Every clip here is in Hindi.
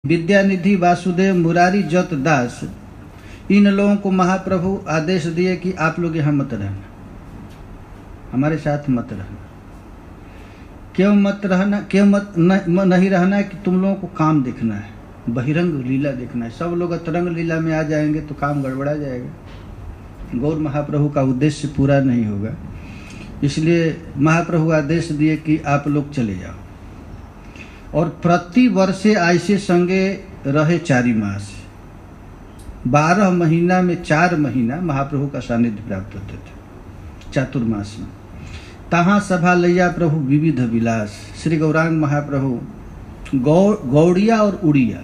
विद्यानिधि, वासुदेव, मुरारी, जत, दास, इन लोगों को महाप्रभु आदेश दिए कि आप लोग यहाँ मत रहना, हमारे साथ मत रहना। क्यों मत रहना, क्यों मत नहीं रहना? कि तुम लोगों को काम देखना है, बहिरंग लीला देखना है। सब लोग अतरंग लीला में आ जाएंगे तो काम गड़बड़ा जाएगा, गौर महाप्रभु का उद्देश्य पूरा नहीं होगा। इसलिए महाप्रभु आदेश दिए कि आप लोग चले जाओ। और प्रति वर्षे ऐसे संगे रहे 4 मास, 12 महीना में 4 महीना महाप्रभु का सानिध्य प्राप्त होते थे चातुर्मास में। तहाँ सभा लैया प्रभु विविध विलास। श्री गौरांग महाप्रभु गौड़िया और उड़िया,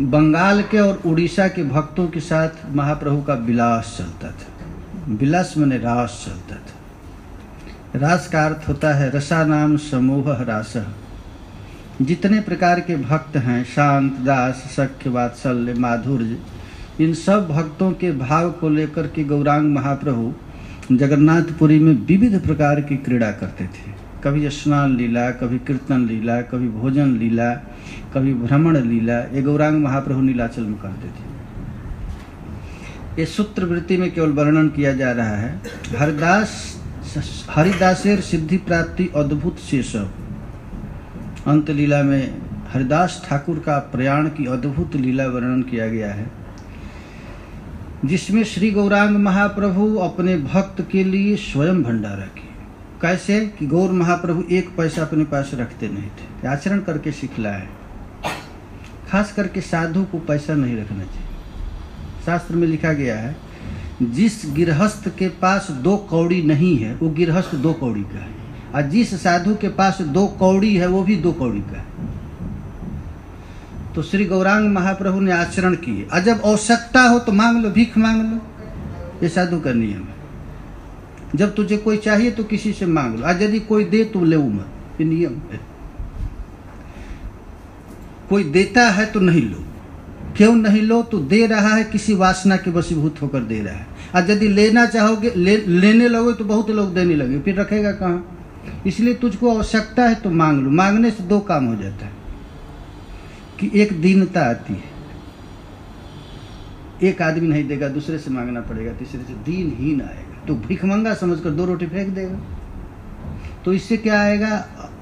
बंगाल के और उड़ीसा के भक्तों के साथ महाप्रभु का विलास चलता था। विलास माने रास चलता था। रास का अर्थ होता है रसानाम समूह रास। जितने प्रकार के भक्त हैं, शांत, दास, सख्य, वात्सल्य, माधुर्य, इन सब भक्तों के भाव को लेकर के गौरांग महाप्रभु जगन्नाथपुरी में विविध प्रकार की क्रीड़ा करते थे। कभी स्नान लीला, कभी कीर्तन लीला, कभी भोजन लीला, कभी भ्रमण लीला, ये गौरांग महाप्रभु नीलाचल में करते थे। ये सूत्र वृत्ति में केवल वर्णन किया जा रहा है। हरिदासेर सिद्धि प्राप्ति अद्भुत शेष। अंत लीला में हरिदास ठाकुर का प्रयाण की अद्भुत लीला वर्णन किया गया है, जिसमें श्री गौरांग महाप्रभु अपने भक्त के लिए स्वयं भंडारा किए। कैसे? कि गौर महाप्रभु 1 पैसा अपने पास रखते नहीं थे, आचरण करके सिखलाए। खास करके साधु को पैसा नहीं रखना चाहिए। शास्त्र में लिखा गया है, जिस गृहस्थ के पास 2 कौड़ी नहीं है वो गृहस्थ 2 कौड़ी का है, और जिस साधु के पास 2 कौड़ी है वो भी 2 कौड़ी का है। तो श्री गौरांग महाप्रभु ने आचरण किए, और जब आवश्यकता हो तो मांग लो, भीख मांग लो, ये साधु का नियम है। जब तुझे कोई चाहिए तो किसी से मांग लो, और यदि कोई दे तो ले मत, ये नियम है। कोई देता है तो नहीं लो। क्यों नहीं लो? तो दे रहा है किसी वासना के वशीभूत होकर दे रहा है, और यदि लेना चाहोगे, लेने लगोगे तो बहुत लोग देने लगे, फिर रखेगा कहाँ? इसलिए तुझको आवश्यकता है तो मांग लो। मांगने से 2 काम हो जाता है कि एक दीनता आती है, एक आदमी नहीं देगा, दूसरे से मांगना पड़ेगा, तीसरे से दीनहीन आएगा, तो भिखमंगा समझकर 2 रोटी फेंक देगा। तो इससे क्या आएगा?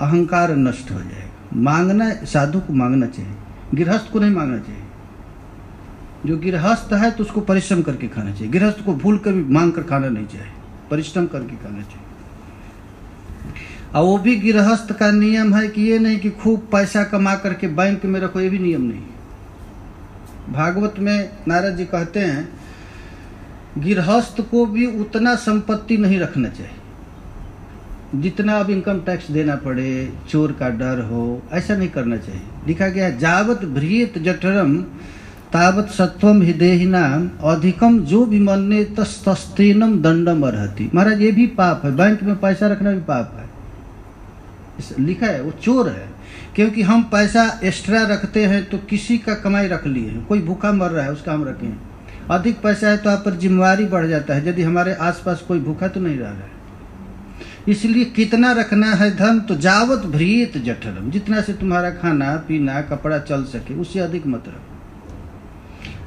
अहंकार नष्ट हो जाएगा। मांगना, साधु को मांगना चाहिए, गृहस्थ को नहीं मांगना चाहिए। जो गृहस्थ है तो उसको परिश्रम करके खाना चाहिए। गृहस्थ को भूल कर भी मांग कर खाना नहीं चाहिए, परिश्रम करके खाना चाहिए। और वो भी गृहस्थ का नियम है कि ये नहीं कि खूब पैसा कमा करके बैंक में रखो, ये भी नियम नहीं है। भागवत में नारद जी कहते हैं, गृहस्थ को भी उतना संपत्ति नहीं रखना चाहिए जितना अब इनकम टैक्स देना पड़े, चोर का डर हो, ऐसा नहीं करना चाहिए। लिखा गया है, जावत भ्रियत जठरम तावत सत्वम हृदयहीनाम अधिकम जो विमन्ये तस्तेनम दंडम अर्हति। महाराज ये भी पाप है, बैंक में पैसा रखना भी पाप है। लिखा है, वो चोर है। क्योंकि हम पैसा एक्स्ट्रा रखते हैं तो किसी का कमाई रख लिए हैं, कोई भूखा मर रहा है उसका हम रखें। अधिक पैसा है तो आप पर जिम्मेवारी बढ़ जाता है, यदि हमारे आसपास कोई भूखा तो नहीं रह रहा है। इसलिए कितना रखना है धन? तो जावत भ्रियत जठरम, जितना से तुम्हारा खाना पीना कपड़ा चल सके, उससे अधिक मत रखो।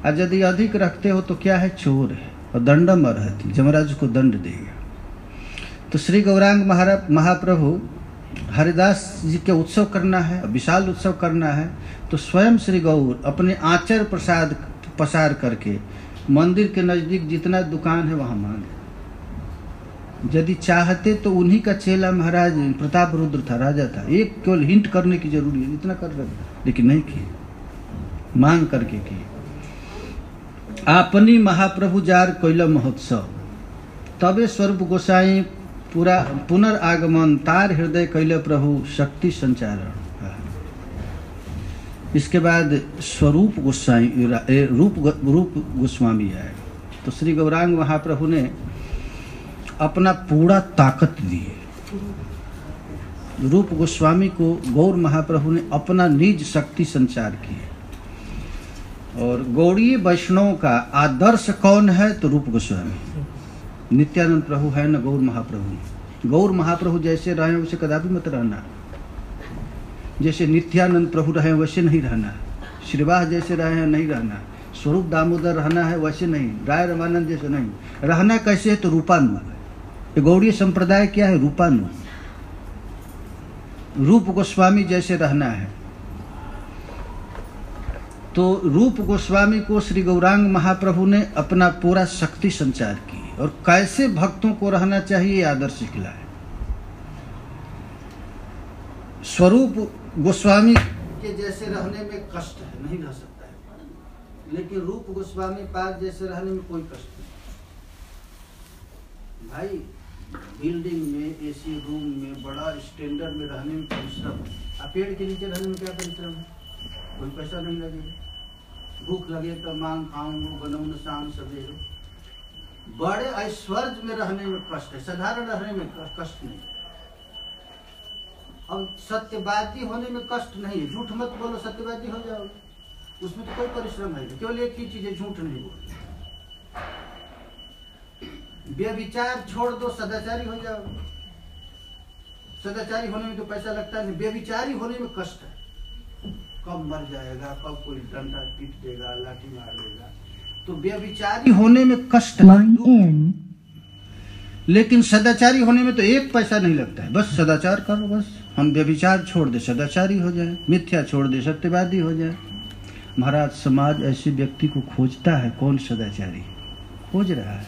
और यदि अधिक रखते हो तो क्या है? चोर है, और दंडम अर्हति, यमराज को दंड देगा। तो श्री गौरांग महाप्रभु हरिदास जी के उत्सव करना है, विशाल उत्सव करना है, तो स्वयं श्री गौर अपने आचर प्रसाद पसार करके मंदिर के नजदीक जितना दुकान है वहां मांगे। यदि चाहते तो उन्हीं का चेला महाराज प्रताप रुद्र था, राजा था, एक केवल हिंट करने की जरूरी है, इतना कर रहे, लेकिन नहीं किए, मांग करके किए। आपनी महाप्रभु जार कैला महोत्सव, तबे स्वरूप गोसाई पूरा पुनर्आगमन, तार हृदय कैले प्रभु शक्ति संचारण। इसके बाद स्वरूप गोसाई रूप गोस्वामी आए। तो श्री गौरांग महाप्रभु ने अपना पूरा ताकत दिए। रूप गोस्वामी को गौर महाप्रभु ने अपना निज शक्ति संचार किए। और गौड़ीय वैष्णव का आदर्श कौन है? तो रूप गोस्वामी। नित्यानंद प्रभु है न गौर महाप्रभु। गौर महाप्रभु जैसे रहे उसे कदापि मत रहना। जैसे नित्यानंद प्रभु रहे वैसे नहीं रहना है, श्रीवास जैसे रहे हैं नहीं रहना, स्वरूप दामोदर रहना है वैसे नहीं, राय रमानंद जैसे नहीं रहना। कैसे है? तो रूपानु। ये गौड़ीय संप्रदाय क्या है? रूपानु, रूप गोस्वामी जैसे रहना है। तो रूप गोस्वामी को श्री गौरांग महाप्रभु ने अपना पूरा शक्ति संचार की और कैसे भक्तों को रहना चाहिए आदर्श सिखलाया। स्वरूप गोस्वामी के जैसे रहने में कष्ट है, नहीं रह सकता है, लेकिन रूप गोस्वामी पाद जैसे रहने में कोई कष्ट नहीं। भाई बिल्डिंग में, एसी रूम में, बड़ा स्टैंडर्ड में रहने में परिश्रम है। पेड़ के नीचे रहने में क्या परिश्रम है? कोई पैसा नहीं लगेगा। भूख लगे तो मांग खाऊंगा, बनऊन शाम सवेरे। बड़े ऐश्वर्य में रहने में कष्ट है, साधारण रहने में कष्ट नहीं। अब सत्यवादी होने में कष्ट नहीं है, झूठ मत बोलो, सत्यवादी हो जाओगे, उसमें तो कोई परिश्रम है, केवल एक ही चीज है, झूठ नहीं बोलो। व्यभिचार छोड़ दो, सदाचारी हो जाओगे। सदाचारी होने में तो पैसा लगता है, व्यभिचारी होने में कष्ट है। कब मर जाएगा, कब कोई डंडा पीट देगा, लाठी मार देगा, तो व्यभिचारी होने में कष्ट है। लेकिन सदाचारी होने में तो एक पैसा नहीं लगता है, बस सदाचार करो, बस हम व्यभिचार छोड़ दे सदाचारी हो जाए, मिथ्या छोड़ दे सत्यवादी हो जाए। महाराज समाज ऐसे व्यक्ति को खोजता है, कौन सदाचारी खोज रहा है,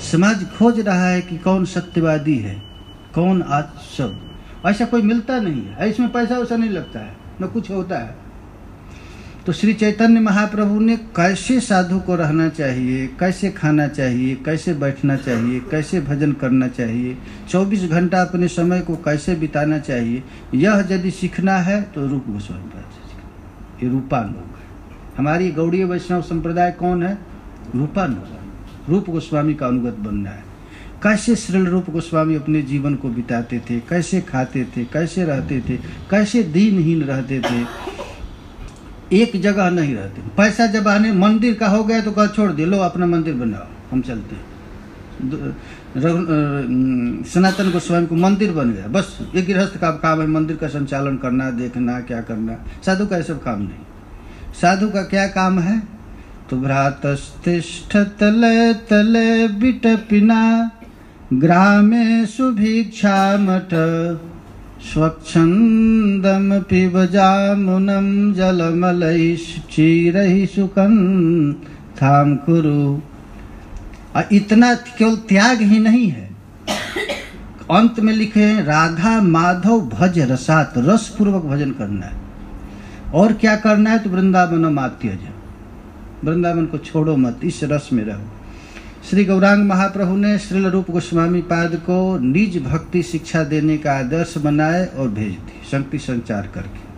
समाज खोज रहा है कि कौन सत्यवादी है, कौन आज सब। ऐसा कोई मिलता नहीं है, इसमें पैसा वैसा नहीं लगता है, न कुछ होता है। तो श्री चैतन्य महाप्रभु ने कैसे साधु को रहना चाहिए, कैसे खाना चाहिए, कैसे बैठना चाहिए, कैसे भजन करना चाहिए, 24 घंटा अपने समय को कैसे बिताना चाहिए, यह यदि सीखना है तो रूप गोस्वामी पाद से सीखना। ये रूपानुग है। हमारी गौड़ीय वैष्णव संप्रदाय कौन है? रूपानुग। रूप गोस्वामी का अनुगत बनना है। कैसे श्रील रूप गोस्वामी अपने जीवन को बिताते थे, कैसे खाते थे, कैसे रहते थे, कैसे दीनहीन रहते थे, एक जगह नहीं रहते। पैसा जब आने मंदिर का हो गया तो कहा छोड़ दे, लो अपना मंदिर बनाओ, हम चलते हैं। सनातन गोस्वामी को मंदिर बन गया, बस ये गृहस्थ का काम है, मंदिर का संचालन करना, देखना, क्या करना। साधु का ऐसा काम नहीं। साधु का क्या काम है? तो भ्रातस्तिष्ठ तले तले बिटपिना ग्रामे सुभिक्षा मठ स्वच्छंदम पिबजामुनम जलमलैश्चीरहि सुकं थाम कुरु। इतना केवल त्याग ही नहीं है, अंत में लिखे हैं राधा माधव भज रसात, रस पूर्वक भजन करना है। और क्या करना है? तो वृंदावन मात्यज, वृंदावन को छोड़ो मत, इस रस में रहो। श्री गौरांग महाप्रभु ने श्रील रूप गोस्वामी पाद को निज भक्ति शिक्षा देने का आदर्श बनाए और भेज दी, शक्ति संचार करके।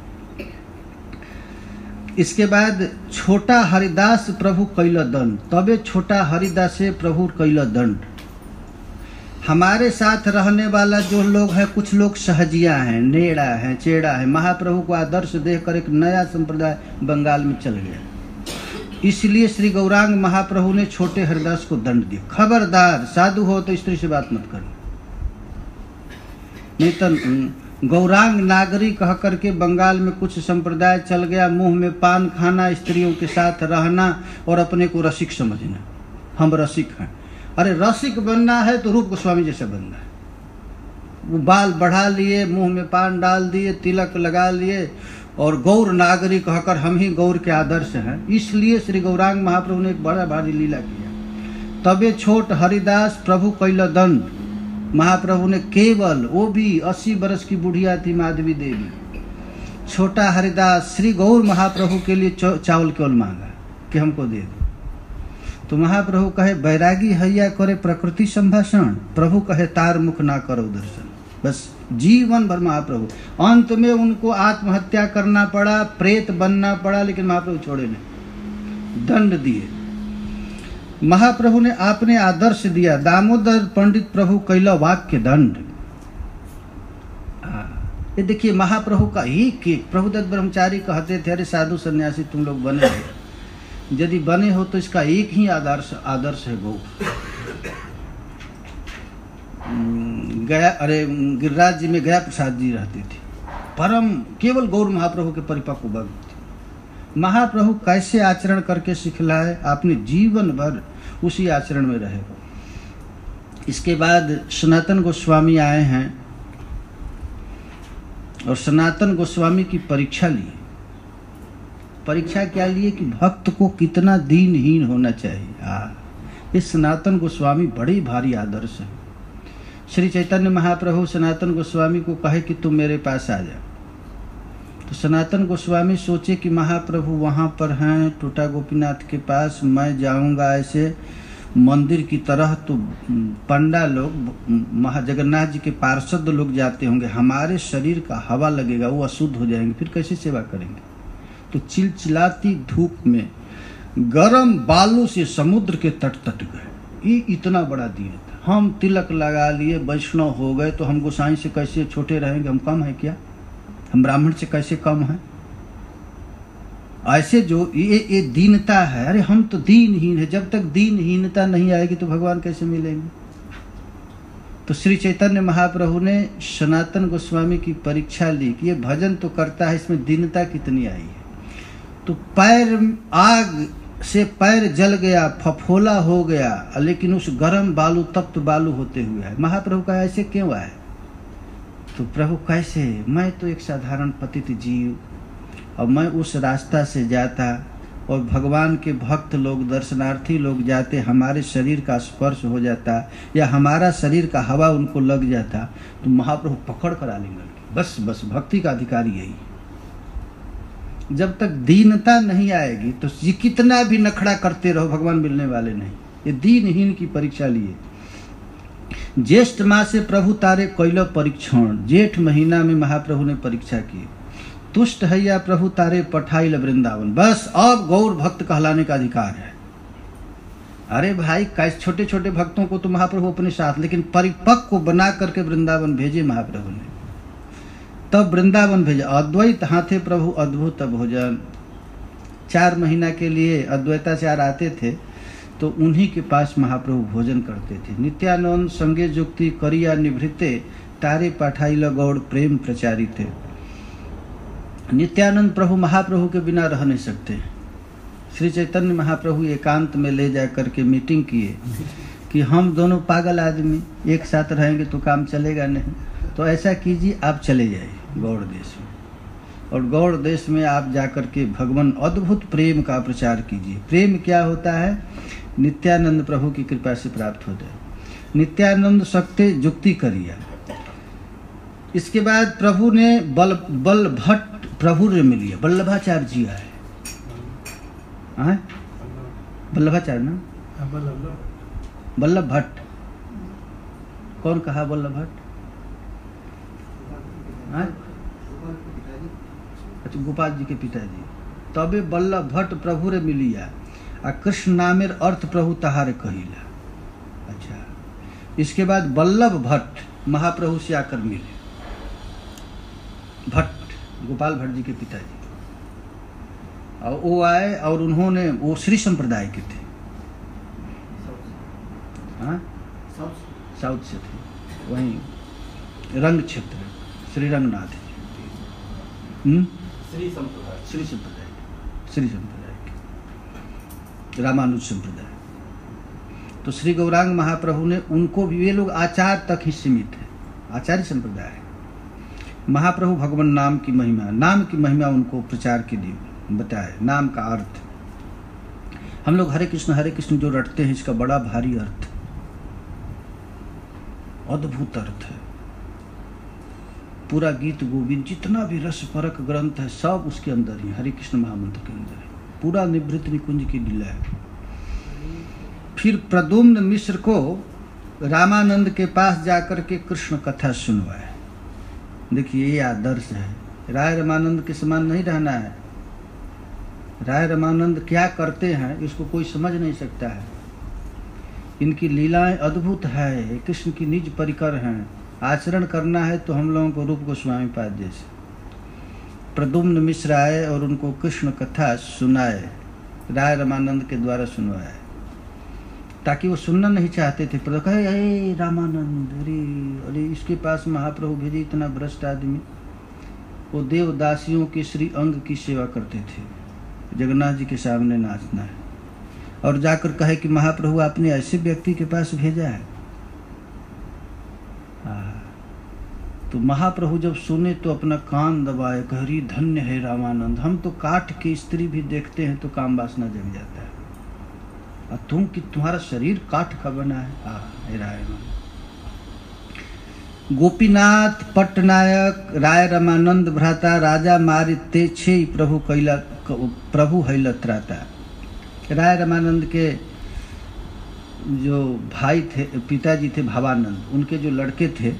इसके बाद छोटा हरिदास प्रभु कैल दंड, तबे छोटा हरिदास से प्रभु कैल दंड। हमारे साथ रहने वाला जो लोग हैं, कुछ लोग सहजिया हैं, नेड़ा हैं, चेड़ा है। महाप्रभु को आदर्श देखकर एक नया संप्रदाय बंगाल में चल गया। इसलिए श्री गौरांग महाप्रभु ने छोटे हरिदास को दंड दिया, खबरदार साधु हो तो स्त्री से बात मत करना। नहीं तो गौरांग नागरी कह करके बंगाल में कुछ संप्रदाय चल गया, मुंह में पान खाना, स्त्रियों के साथ रहना और अपने को रसिक समझना, हम रसिक हैं। अरे रसिक बनना है तो रूप गोस्वामी जैसा बनना है। वो बाल बढ़ा लिए, मुंह में पान डाल दिए, तिलक लगा लिए और गौर नागरी कहकर हम ही गौर के आदर्श हैं। इसलिए श्री गौरांग महाप्रभु ने एक बड़ा भारी लीला किया। तबे छोट हरिदास प्रभु कैल दंड। महाप्रभु ने केवल, वो भी 80 वर्ष की बुढ़िया थी माधवी देवी, छोटा हरिदास श्री गौर महाप्रभु के लिए चावल केवल मांगा कि हमको दे दो। तो महाप्रभु कहे बैरागी हैया करे प्रकृति संभाषण, प्रभु कहे तार मुख ना करो दर्शन। बस जीवन भर महाप्रभु, अंत में उनको आत्महत्या करना पड़ा, प्रेत बनना पड़ा, लेकिन महाप्रभु छोड़े नहीं, दंड दिए। महाप्रभु ने आपने आदर्श दिया। दामोदर पंडित प्रभु कैला वाक्य दंड। ये देखिए महाप्रभु का एक एक, प्रभुदत्त ब्रह्मचारी कहते थे अरे साधु सन्यासी तुम लोग बने हो, यदि बने हो तो इसका एक ही आदर्श है गौ। गया, अरे गिरिराज जी में गया प्रसाद जी रहते थे, परम केवल गौर महाप्रभु के परिपक्व भक्त थे। महाप्रभु कैसे आचरण करके सिखलाए, आपने जीवन भर उसी आचरण में रहे। इसके बाद सनातन गोस्वामी आए हैं और सनातन गोस्वामी की परीक्षा ली। परीक्षा क्या लिए कि भक्त को कितना दीनहीन होना चाहिए। इस सनातन गोस्वामी बड़ी भारी आदर्श है। श्री चैतन्य महाप्रभु सनातन गोस्वामी को कहे कि तुम मेरे पास आ जा, तो सनातन गोस्वामी सोचे कि महाप्रभु वहाँ पर हैं टोटा गोपीनाथ के पास, मैं जाऊँगा ऐसे मंदिर की तरह तो पंडा लोग महाजगन्नाथ जी के पार्षद लोग जाते होंगे, हमारे शरीर का हवा लगेगा, वो अशुद्ध हो जाएंगे, फिर कैसे सेवा करेंगे। तो चिलचिलाती धूप में गरम बालू से समुद्र के तट गए। ये इतना बड़ा दिन था। हम तिलक लगा लिए, वैष्णव हो गए, तो हम गोसाई से कैसे छोटे रहेंगे? हम कम है क्या? हम ब्राह्मण से कैसे कम हैं? ऐसे जो ये दीनता है, अरे हम तो दीनहीन है। जब तक दीनहीनता नहीं आएगी तो भगवान कैसे मिलेंगे? तो श्री चैतन्य महाप्रभु ने सनातन गोस्वामी की परीक्षा ली कि ये भजन तो करता है, इसमें दीनता कितनी आई है। तो पैर आग से पैर जल गया, फफोला हो गया, लेकिन उस गरम बालू तप्त बालू होते हुए है। महाप्रभु का ऐसे क्यों आए? तो प्रभु कैसे, मैं तो एक साधारण पतित जीव, और मैं उस रास्ता से जाता और भगवान के भक्त लोग, दर्शनार्थी लोग जाते, हमारे शरीर का स्पर्श हो जाता या हमारा शरीर का हवा उनको लग जाता, तो महाप्रभु पकड़ कर आलिंगन। बस बस भक्ति का अधिकार यही। जब तक दीनता नहीं आएगी तो कितना भी नखड़ा करते रहो, भगवान मिलने वाले नहीं। ये दीनहीन की परीक्षा लिए। ज्येष्ठ मास से प्रभु तारे कैल परीक्षण। जेठ महीना में महाप्रभु ने परीक्षा की। तुष्ट हैया प्रभु तारे पठाइल वृंदावन। बस अब गौर भक्त कहलाने का अधिकार है। अरे भाई, कैसे छोटे छोटे भक्तों को तो महाप्रभु अपने साथ, लेकिन परिपक्व को बना करके वृंदावन भेजे महाप्रभु ने। तब वृंदावन भेजा। अद्वैत हाथे प्रभु अद्भुत भोजन। 4 महीना के लिए अद्वैताचार्य आते थे, तो उन्हीं के पास महाप्रभु भोजन करते थे। नित्यानंद संगे जुक्ति करिया निभृते तारे पाठाइल गौड़ प्रेम प्रचारी थे। नित्यानंद प्रभु महाप्रभु के बिना रह नहीं सकते। श्री चैतन्य महाप्रभु एकांत में ले जा करके मीटिंग किए कि हम दोनों पागल आदमी एक साथ रहेंगे तो काम चलेगा नहीं, तो ऐसा कीजिए आप चले जाइए गौड़ देश में, और गौड़ देश में आप जाकर के भगवान अद्भुत प्रेम का प्रचार कीजिए। प्रेम क्या होता है? नित्यानंद प्रभु की कृपा से प्राप्त हो जाए। नित्यानंद सकते जुक्ति करिया। इसके बाद प्रभु ने बल भट्ट प्रभु ने मिलिए। वल्लभाचार्य जी आए। वल्लभाचार्य ना, वल्लभ भट्ट। कौन कहा वल्लभ भट्ट? अच्छा, गोपाल जी के पिताजी। तबे वल्लभ भट्ट प्रभु रे मिलिया आ कृष्ण नामेर अर्थ प्रभु तहारे कहिला। अच्छा, इसके बाद वल्लभ भट्ट महाप्रभु से आकर मिले। भट्ट गोपाल भट्ट जी के पिताजी, और वो आए और उन्होंने, वो श्री संप्रदाय के थे। हाँ, साउथ से थे, वहीं रंग क्षेत्र, श्री रंगनाथ श्री संप्रदाय के, रामानुज संप्रदाय। तो श्री गौरांग महाप्रभु ने उनको भी, वे लोग आचार तक ही सीमित है, आचार्य संप्रदाय है। महाप्रभु भगवान नाम की महिमा उनको प्रचार के लिए बताए। नाम का अर्थ, हम लोग हरे कृष्ण जो रटते हैं, इसका बड़ा भारी अर्थ, अद्भुत अर्थ है। पूरा गीत गोविंद जितना भी रस परक ग्रंथ है सब उसके अंदर ही, हरे कृष्ण महामंत्र के अंदर है। पूरा निवृत्त निकुंज की लीला है। फिर प्रद्युम्न मिश्र को रामानंद के पास जाकर के कृष्ण कथा सुनवाए। देखिए, ये आदर्श है। राय रामानंद के समान नहीं रहना है। राय रामानंद क्या करते हैं इसको कोई समझ नहीं सकता है। इनकी लीलाएं अद्भुत है, कृष्ण की निज परिकर हैं। आचरण करना है तो हम लोगों को रूप गोस्वामी पाद जैसे प्रद्युम्न मिश्र आए और उनको कृष्ण कथा सुनाए, राय रामानंद के द्वारा सुनवाए, ताकि वो सुनना नहीं चाहते थे। पर कहे, अरे रामानंद, अरे इसके पास महाप्रभु भेजे, इतना भ्रष्ट आदमी। वो देवदासियों के श्री अंग की सेवा करते थे। जगन्नाथ जी के सामने नाचना है और जाकर कहे कि महाप्रभु आपने ऐसे व्यक्ति के पास भेजा है। तो महाप्रभु जब सुने तो अपना कान दबाए, कहरी धन्य है रामानंद, हम तो काठ की स्त्री भी देखते हैं तो काम वासना जग जाता है, और तुम कि तुम्हारा शरीर काठ का बना है। हे रामानंद। गोपीनाथ पट्टनायक राय रामानंद भ्राता राजा मारि ते छे प्रभु हैलत्राता। राय रामानंद के जो भाई थे, पिताजी थे भावानंद, उनके जो लड़के थे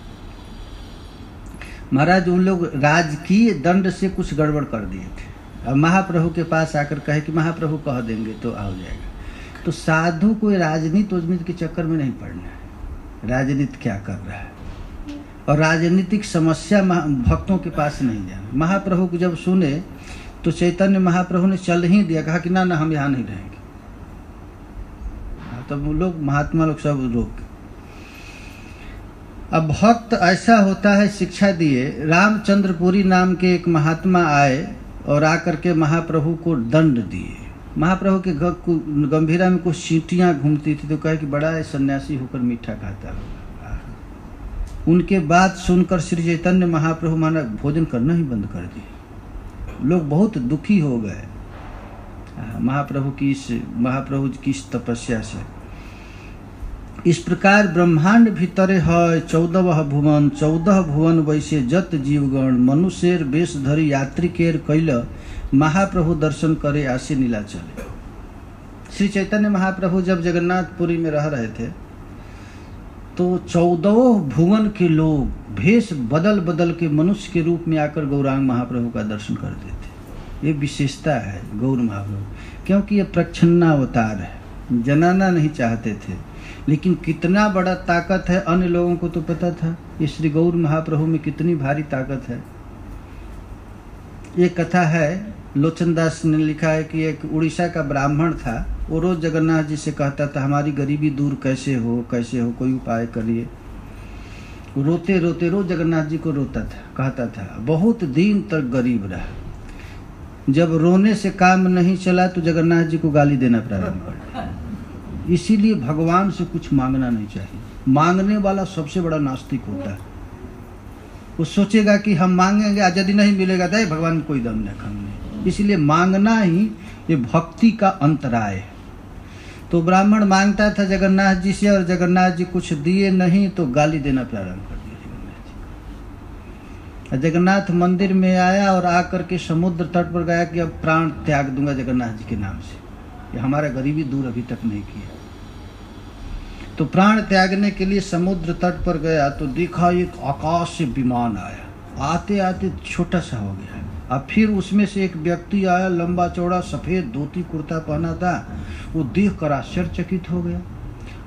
महाराज, उन लोग राजकीय दंड से कुछ गड़बड़ कर दिए थे। अब महाप्रभु के पास आकर कहे कि महाप्रभु कह देंगे तो आ जाएगा। तो साधु को राजनीति के चक्कर में नहीं पड़ना है। राजनीति क्या कर रहा है और राजनीतिक समस्या भक्तों के पास नहीं जाना। महाप्रभु को जब सुने तो चैतन्य महाप्रभु ने चल ही दिया, कहा कि ना ना हम यहाँ नहीं रहेंगे। तब वो लोग महात्मा लोग सब रोक। अब भक्त ऐसा होता है, शिक्षा दिए। रामचंद्रपुरी नाम के एक महात्मा आए और आकर के महाप्रभु को दंड दिए। महाप्रभु के गंभीरा में कुछ चींटियां घूमती थी तो कहे कि बड़ा सन्यासी होकर मीठा खाता होगा। उनके बात सुनकर श्री चैतन्य महाप्रभु माना भोजन करना ही बंद कर दिए। लोग बहुत दुखी हो गए महाप्रभु की इस तपस्या से। इस प्रकार ब्रह्मांड भीतरे है 14 भुवन, 14 भुवन वैसे जत जीवगण, मनुष्यर वेश धरी यात्री केर कैल, महाप्रभु दर्शन करे आसे नीलाचल। श्री चैतन्य महाप्रभु जब जगन्नाथपुरी में रह रहे थे तो 14 भुवन के लोग भेष बदल बदल के मनुष्य के रूप में आकर गौरांग महाप्रभु का दर्शन करते थे। ये विशेषता है गौर महाप्रभु, क्योंकि ये प्रच्छन्नावतार है। जनाना नहीं चाहते थे, लेकिन कितना बड़ा ताकत है अन्य लोगों को तो पता था। ये श्री गौर महाप्रभु में कितनी भारी ताकत है। ये कथा है, लोचन दास ने लिखा है कि एक उड़ीसा का ब्राह्मण था। वो रोज जगन्नाथ जी से कहता था हमारी गरीबी दूर कैसे हो, कोई उपाय करिए। रोते रोते रोज जगन्नाथ जी को रोता था, कहता था। बहुत दिन तक गरीब रहा। जब रोने से काम नहीं चला तो जगन्नाथ जी को गाली देना प्रारंभ कर। इसीलिए भगवान से कुछ मांगना नहीं चाहिए। मांगने वाला सबसे बड़ा नास्तिक होता है। वो सोचेगा कि हम मांगेंगे, आज यदि नहीं मिलेगा तो भगवान कोई दम नहीं खाने। इसलिए मांगना ही ये भक्ति का अंतराय है। तो ब्राह्मण मांगता था जगन्नाथ जी से और जगन्नाथ जी कुछ दिए नहीं तो गाली देना प्रारंभ कर दिया जगन्नाथ जी। जगन्नाथ मंदिर में आया और आकर के समुद्र तट पर गया कि अब प्राण त्याग दूंगा जगन्नाथ जी के नाम से, ये हमारा गरीबी दूर अभी तक नहीं किया। तो प्राण त्यागने के लिए समुद्र तट पर गया तो देखा एक आकाश से विमान आया। आते आते छोटा सा हो गया। अब फिर उसमें से एक व्यक्ति आया, लंबा चौड़ा सफेद धोती कुर्ता पहना था। वो देख कर आश्चर्यचकित हो गया।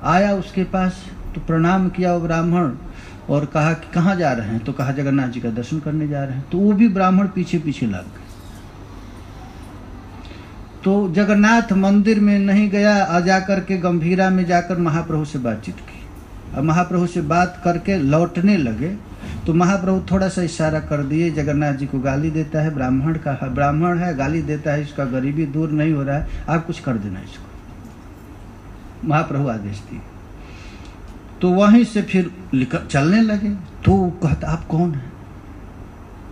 आया उसके पास तो प्रणाम किया वो ब्राह्मण और कहा कि कहाँ जा रहे हैं? तो कहा जगन्नाथ जी का दर्शन करने जा रहे हैं। तो वो भी ब्राह्मण पीछे पीछे लग गए। तो जगन्नाथ मंदिर में नहीं गया, आ जाकर के गंभीरा में जाकर महाप्रभु से बातचीत की। अब महाप्रभु से बात करके लौटने लगे तो महाप्रभु थोड़ा सा इशारा कर दिए, जगन्नाथ जी को गाली देता है, ब्राह्मण है, गाली देता है, इसका गरीबी दूर नहीं हो रहा है, आप कुछ कर देना इसको। महाप्रभु आदेश दिए। तो वहीं से फिर चलने लगे। तो कहता आप कौन है?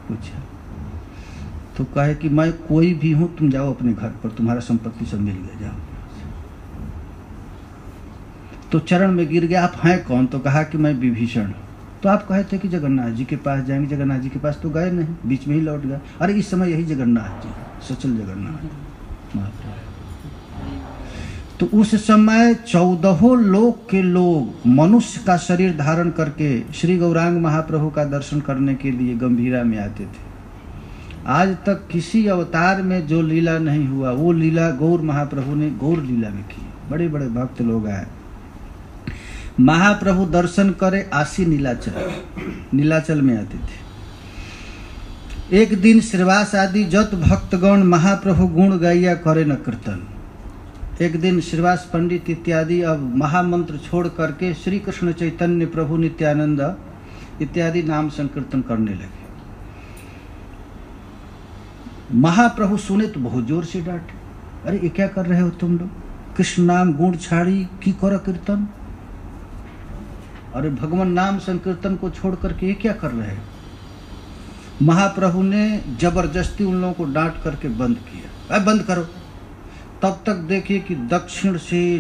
पूछा तो कहे कि मैं कोई भी हूं, तुम जाओ अपने घर पर, तुम्हारा संपत्ति सब मिल गया, जाओ। तो चरण में गिर गया। आप हैं कौन? तो कहा कि मैं विभीषण। तो आप कहे थे कि जगन्नाथ जी के पास जाएंगे, जगन्नाथ जी के पास तो गए नहीं, बीच में ही लौट गए। अरे इस समय यही जगन्नाथ जी, सचल जगन्नाथ महाप्रभु। तो उस समय 14 लोक के लोग मनुष्य का शरीर धारण करके श्री गौरांग महाप्रभु का दर्शन करने के लिए गंभीरा में आते थे। आज तक किसी अवतार में जो लीला नहीं हुआ वो लीला गौर महाप्रभु ने गौर लीला में की। बड़े बड़े भक्त लोग आए, महाप्रभु दर्शन करे आसी नीलाचल में आते थे। एक दिन श्रीवास आदि जत भक्तगण महाप्रभु गुण गाइया करे न कीर्तन। एक दिन श्रीवास पंडित इत्यादि अब महामंत्र छोड़ करके श्री कृष्ण चैतन्य प्रभु नित्यानंद इत्यादि नाम संकीर्तन करने लगे। महाप्रभु सुने तो बहुत जोर से डांटे, अरे ये क्या कर रहे हो तुम लोग, कृष्ण नाम गुण छाड़ी की कर कीर्तन, अरे भगवान नाम संकीर्तन को छोड़ करके ये क्या कर रहे हो। महाप्रभु ने जबरदस्ती उन लोगों को डांट करके बंद किया, अरे बंद करो। तब तक देखिए कि दक्षिण से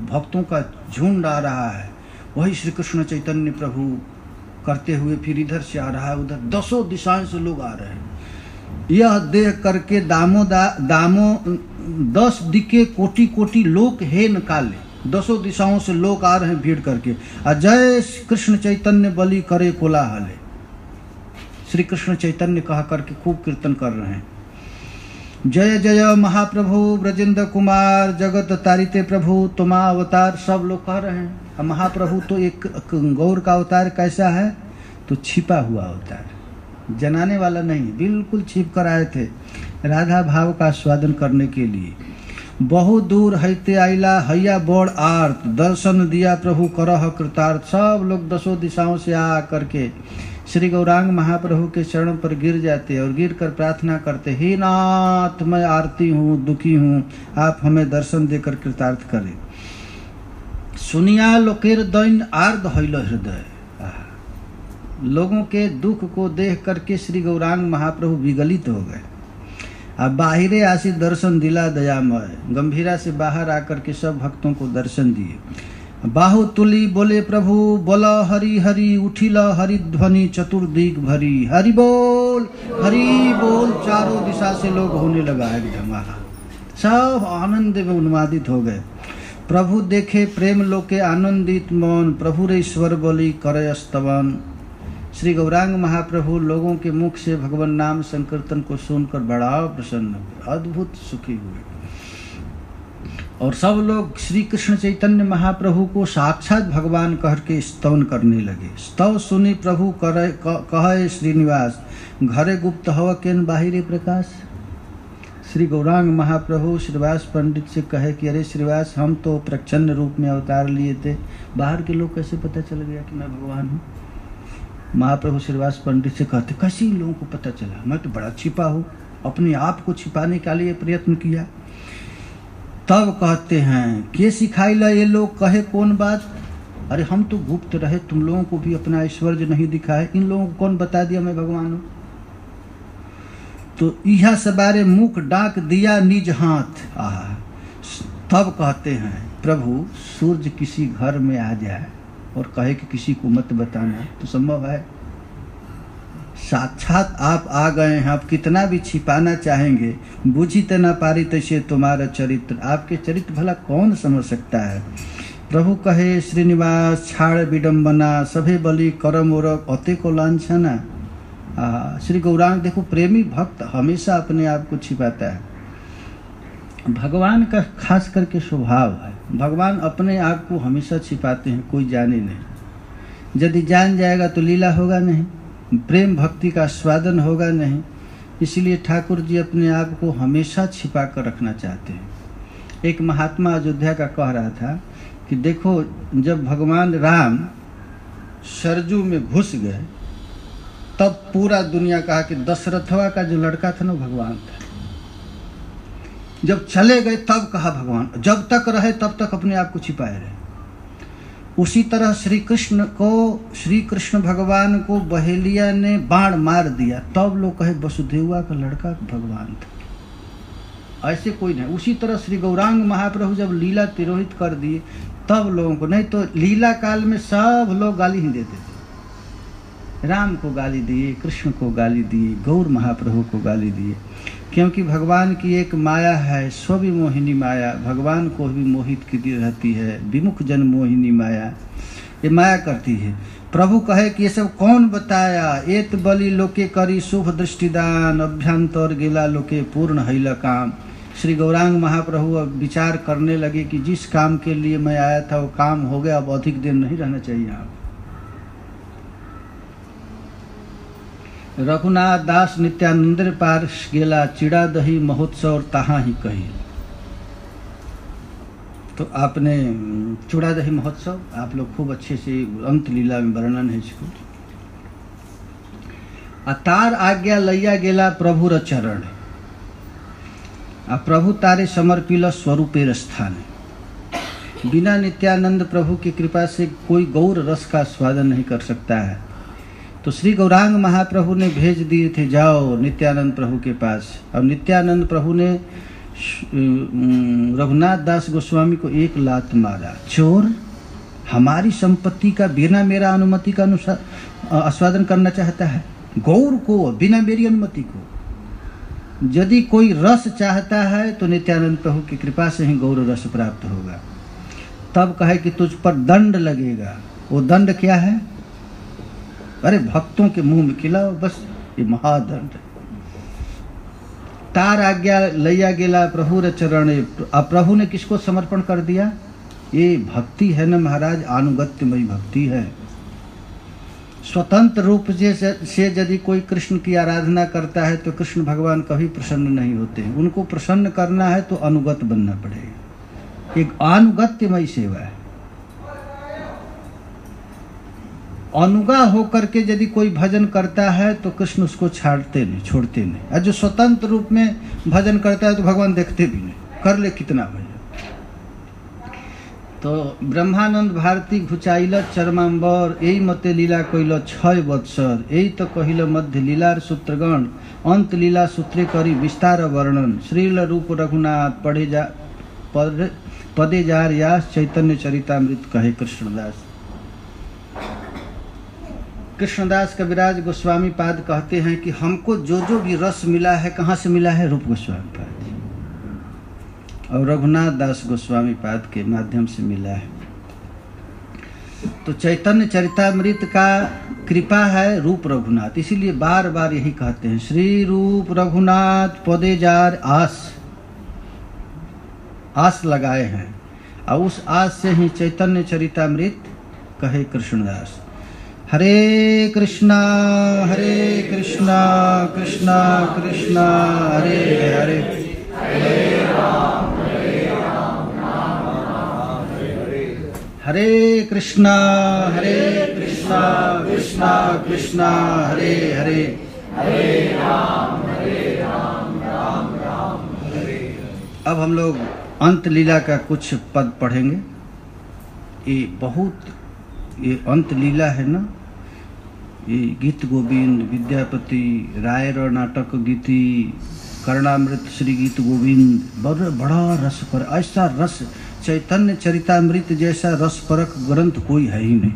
भक्तों का झुंड आ रहा है, वही श्री कृष्ण चैतन्य प्रभु करते हुए फिर इधर से आ रहा है, उधर दसों दिशाओं से लोग आ रहे हैं। यह देख करके दामो 10 दिके कोटि कोटि लोक है निकाले, दसों दिशाओं से लोग आ रहे हैं भीड़ करके, अजय कृष्ण चैतन्य बलि करे कोलाहले, श्री कृष्ण चैतन्य कहा करके खूब कीर्तन कर रहे हैं। जय जय महाप्रभु ब्रजेंद्र कुमार जगत तारिते प्रभु तुमा अवतार, सब लोग कह रहे हैं। महाप्रभु तो एक गौर का अवतार कैसा है, तो छिपा हुआ अवतार, जनाने वाला नहीं, बिल्कुल छिप कर आए थे राधा भाव का स्वादन करने के लिए। बहुत दूर हैते आइला हैया बड़ आर्त, दर्शन दिया प्रभु करह कृतार्थ। सब लोग दसों दिशाओं से आ करके श्री गौरांग महाप्रभु के चरणों पर गिर जाते और गिर कर प्रार्थना करते, हे नाथ मैं आरती हूँ, दुखी हूँ, आप हमें दर्शन देकर कृतार्थ करें। सुनिया लोकेर दैन आर्द हैल हृदय, लोगों के दुख को देख करके श्री गौरांग महाप्रभु विगलित हो गए। अब बाहिरे आशी दर्शन दिला दयामय, गंभीरा से बाहर आकर के सब भक्तों को दर्शन दिए। बाहु तुली बोले प्रभु बोल हरि हरि, उठिल हरि ध्वनि चतुर्दिक भरी, हरि बोल चारों दिशा से लोग होने लगा एकदम, सब आनंद में उन्मादित हो गए। प्रभु देखे प्रेम लोके आनंदित मन, प्रभु रे ईश्वर बोली करे स्तवन। श्री गौरांग महाप्रभु लोगों के मुख से भगवान नाम संकीर्तन को सुनकर बड़ा प्रसन्न हुए, अद्भुत सुखी हुए, और सब लोग श्री कृष्ण चैतन्य महाप्रभु को साक्षात भगवान कह के स्तवन करने लगे। स्तव सुनी प्रभु कहे श्रीनिवास, घरे गुप्त हव केन बाहिरे प्रकाश। श्री गौरांग महाप्रभु श्रीवास पंडित से कहे कि अरे श्रीवास, हम तो प्रच्छन्न रूप में अवतार लिए थे, बाहर के लोग कैसे पता चल गया कि मैं भगवान हूँ। महाप्रभु श्रीवास पंडित से कहते, कैसे इन लोगों को पता चला, मैं तो बड़ा छिपा हूँ, अपने आप को छिपाने के लिए प्रयत्न किया। तब कहते हैं, के सिखाइला ये लोग कहे कौन बात, अरे हम तो गुप्त रहे, तुम लोगों को भी अपना ऐश्वर्य नहीं दिखाए, इन लोगों को कौन बता दिया मैं भगवान हूँ। तो यह सबारे मुख डाक दिया निज हाथ। तब कहते हैं, प्रभु सूर्य किसी घर में आ जाए और कहे कि किसी को मत बताना, तो संभव है? साक्षात आप आ गए हैं, आप कितना भी छिपाना चाहेंगे, बुझी त न पारी तैसे तुम्हारा चरित्र, आपके चरित्र भला कौन समझ सकता है। प्रभु कहे श्रीनिवास छाड़ विडम्बना, सभे बलि करम और अते को लांछना। श्री गौरांग देखो, प्रेमी भक्त हमेशा अपने आप को छिपाता है, भगवान का खास करके स्वभाव है, भगवान अपने आप को हमेशा छिपाते हैं, कोई जाने नहीं। यदि जान जाएगा तो लीला होगा नहीं, प्रेम भक्ति का स्वादन होगा नहीं, इसलिए ठाकुर जी अपने आप को हमेशा छिपा कर रखना चाहते हैं। एक महात्मा अयोध्या का कह रहा था कि देखो, जब भगवान राम सरजू में घुस गए तब पूरा दुनिया कहा कि दशरथवा का जो लड़का था ना भगवान था, जब चले गए तब कहा भगवान, जब तक रहे तब तक अपने आप को छिपाए रहे। उसी तरह श्री कृष्ण भगवान को बहेलिया ने बाण मार दिया, तब लोग कहे वसुदेवा का लड़का भगवान था, ऐसे कोई नहीं। उसी तरह श्री गौरांग महाप्रभु जब लीला तिरोहित कर दिए तब लोगों को, नहीं तो लीला काल में सब लोग गाली ही देते थे, राम को गाली दिए, कृष्ण को गाली दिए, गौर महाप्रभु को गाली दिए, क्योंकि भगवान की एक माया है, स्वविमोहिनी माया, भगवान को भी मोहित की रहती है, विमुख जन मोहिनी माया, ये माया करती है। प्रभु कहे कि ये सब कौन बताया, एत बलि लोके करी शुभ दृष्टिदान, अभ्यंतर गेला लोके पूर्ण हैला काम। श्री गौरांग महाप्रभु अब विचार करने लगे कि जिस काम के लिए मैं आया था वो काम हो गया, अब अधिक दिन नहीं रहना चाहिए आप। रघुनाथ दास नित्यानंद पार गेला, चिड़ा दही महोत्सव और तहाँ ही कही। तो आपने चूड़ा दही महोत्सव आप लोग खूब अच्छे से अंत लीला में वर्णन है इसको। अतार आज्ञा लैया गेला प्रभु र चरण, प्रभु तारे समर्पिल स्वरूपेर स्थान। बिना नित्यानंद प्रभु की कृपा से कोई गौर रस का स्वादन नहीं कर सकता है। तो श्री गौरांग महाप्रभु ने भेज दिए थे, जाओ नित्यानंद प्रभु के पास। और नित्यानंद प्रभु ने रघुनाथ दास गोस्वामी को एक लात मारा। चोर, हमारी संपत्ति का बिना मेरा अनुमति का अनुसार आस्वादन करना चाहता है, गौर को बिना मेरी अनुमति को। यदि कोई रस चाहता है तो नित्यानंद प्रभु की कृपा से ही गौर रस प्राप्त होगा। तब कहे कि तुझ पर दंड लगेगा। वो दंड क्या है? अरे भक्तों के मुंह में खिलाओ, बस ये महादंड। तार आज्ञा लैया गेला प्रभु रे चरणे। अब प्रभु ने किसको समर्पण कर दिया? ये भक्ति है ना महाराज, अनुगत्यमयी भक्ति है। स्वतंत्र रूप से यदि कोई कृष्ण की आराधना करता है तो कृष्ण भगवान कभी प्रसन्न नहीं होते हैं। उनको प्रसन्न करना है तो अनुगत बनना पड़ेगा। एक अनुगत्यमयी सेवा है। अनुगा होकर के यदि कोई भजन करता है तो कृष्ण उसको छोड़ते नहीं। और जो स्वतंत्र रूप में भजन करता है तो भगवान देखते भी नहीं, कर ले कितना भजन। तो ब्रह्मानंद भारती घुचाइल चरमांबर, यही मते लीला कइल 6 वत्सर। यही तो कहिल मध्य लीलार सूत्रगण, अंत लीला सूत्रे करी विस्तार वर्णन। श्रील रूप रघुनाथ पदे जार यास, चैतन्य चरितामृत कहे कृष्णदास। कृष्णदास कविराज गोस्वामी पाद कहते हैं कि हमको जो जो भी रस मिला है, कहाँ से मिला है? रूप गोस्वामी पाद और रघुनाथ दास गोस्वामी पाद के माध्यम से मिला है। तो चैतन्य चरितामृत का कृपा है रूप रघुनाथ। इसीलिए बार बार यही कहते हैं, श्री रूप रघुनाथ पदे जार आस लगाए हैं। और उस आस से ही चैतन्य चरितामृत कहे कृष्णदास। हरे कृष्णा कृष्णा कृष्णा हरे हरे, हरे कृष्णा कृष्णा कृष्णा हरे हरे, अब हम लोग अंत लीला का कुछ पद पढ़ेंगे। ये अंत लीला है ना, ये गीत गोविंद, विद्यापति राय र नाटक गीति, कर्णामृत श्री गीत गोविंद, बड़ा रस पर। ऐसा रस चैतन्य चरितामृत जैसा रस परक ग्रंथ कोई है ही नहीं।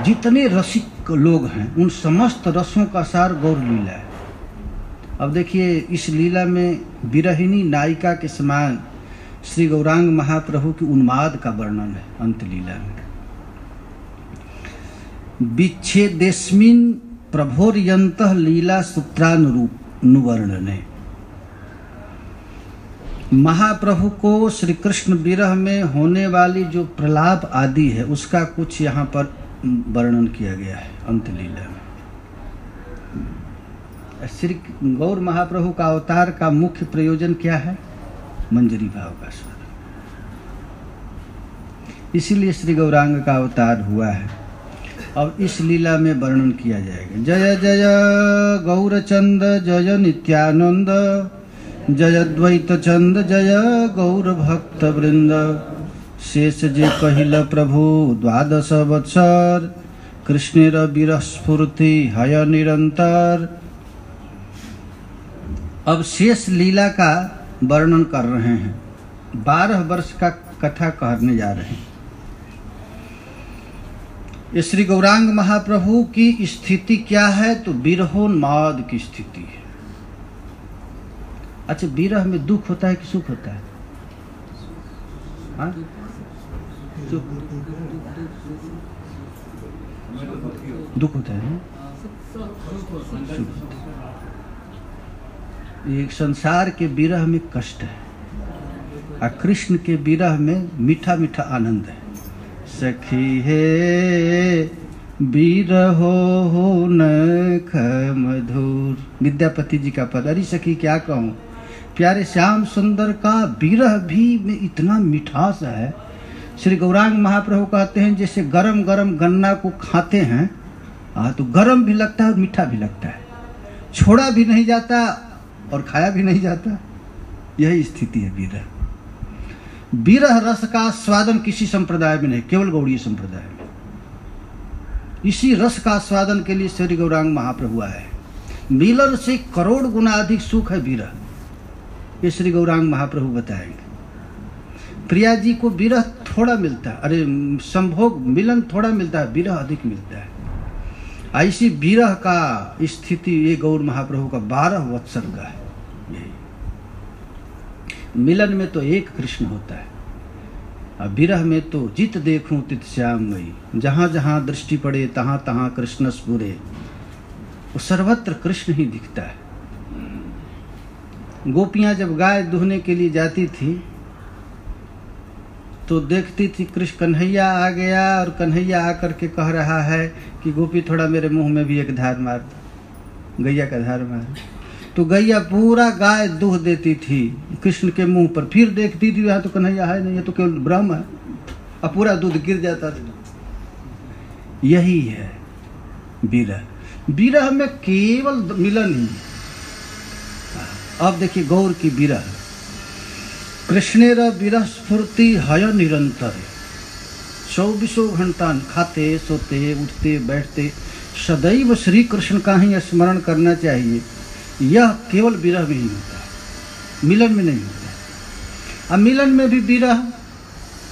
जितने रसिक लोग हैं उन समस्त रसों का सार गौर लीला है। अब देखिए, इस लीला में विरहिणी नायिका के समान श्री गौरांग महाप्रभु की उन्माद का वर्णन है अंत लीला में। विच्छेदेस्मिन् प्रभोर्यन्तः लीला सूत्रानुवर्णने। महाप्रभु को श्री कृष्ण विरह में होने वाली जो प्रलाप आदि है उसका कुछ यहाँ पर वर्णन किया गया है अंत लीला में। श्री गौर महाप्रभु का अवतार का मुख्य प्रयोजन क्या है? मंजरी भाव का स्वर। इसीलिए श्री गौरांग का अवतार हुआ है। अब इस लीला में वर्णन किया जाएगा। जय जय गौरचंद, जय नित्यानंद, जय द्वैत चंद, जय गौर भक्त वृंद। शेष जे कहिल प्रभु 12 वत्सर, कृष्णेर विरह स्फूर्ति हय निरंतर। अब शेष लीला का वर्णन कर रहे हैं। 12 वर्ष का कथा कहने जा रहे हैं। ये श्री गौरांग महाप्रभु की स्थिति क्या है? तो विरहोन्माद की स्थिति है। अच्छा, विरह में दुख होता है कि सुख होता है? हाँ? दुख होता है ना? एक संसार के विरह में कष्ट है और कृष्ण के विरह में मीठा मीठा आनंद है। सखी हे विरहो नख मधुर, विद्यापति जी का पद। अरे सखी क्या कहूँ, प्यारे श्याम सुंदर का विरह भी में इतना मिठास है। श्री गौरांग महाप्रभु कहते हैं जैसे गरम गरम गन्ना को खाते हैं तो गरम भी लगता है और मीठा भी लगता है, छोड़ा भी नहीं जाता और खाया भी नहीं जाता। यही स्थिति है विरह। विरह रस का स्वादन किसी संप्रदाय में नहीं, केवल गौड़ीय संप्रदाय में। इसी रस का स्वादन के लिए श्री गौरांग महाप्रभु आए। मिलन से करोड़ गुना अधिक सुख है विरह, ये श्री गौरांग महाप्रभु बताएंगे। प्रिया जी को विरह थोड़ा मिलता है, अरे संभोग मिलन थोड़ा मिलता है, विरह अधिक मिलता है। ऐसी विरह का स्थिति ये गौर महाप्रभु का 12 वत्सर का है। यही मिलन में तो एक कृष्ण होता है, और विरह में तो जित देखूं तित श्याम गई। जहां जहां दृष्टि पड़े तहां तहां कृष्ण स्फुरे, वो सर्वत्र कृष्ण ही दिखता है। गोपियां जब गाय दुहने के लिए जाती थी तो देखती थी कृष्ण कन्हैया आ गया, और कन्हैया आकर के कह रहा है कि गोपी थोड़ा मेरे मुंह में भी एक धार मार दो, गैया का धार मार। तो गैया पूरा गाय दूध देती थी कृष्ण के मुंह पर। फिर देखती थी यहाँ तो कन्हैया है नहीं, ये तो केवल ब्रह्म है, और पूरा दूध गिर जाता था। यही है विरह। विरह में केवल मिलन ही। अब देखिए गौर की विरह। कृष्णेर विरह स्फूर्ति हय निरंतर, 24 घंटा खाते सोते उठते बैठते सदैव श्री कृष्ण का ही स्मरण करना चाहिए। यह केवल विरह में ही होता है, मिलन में नहीं होता है। अब मिलन में भी विरह।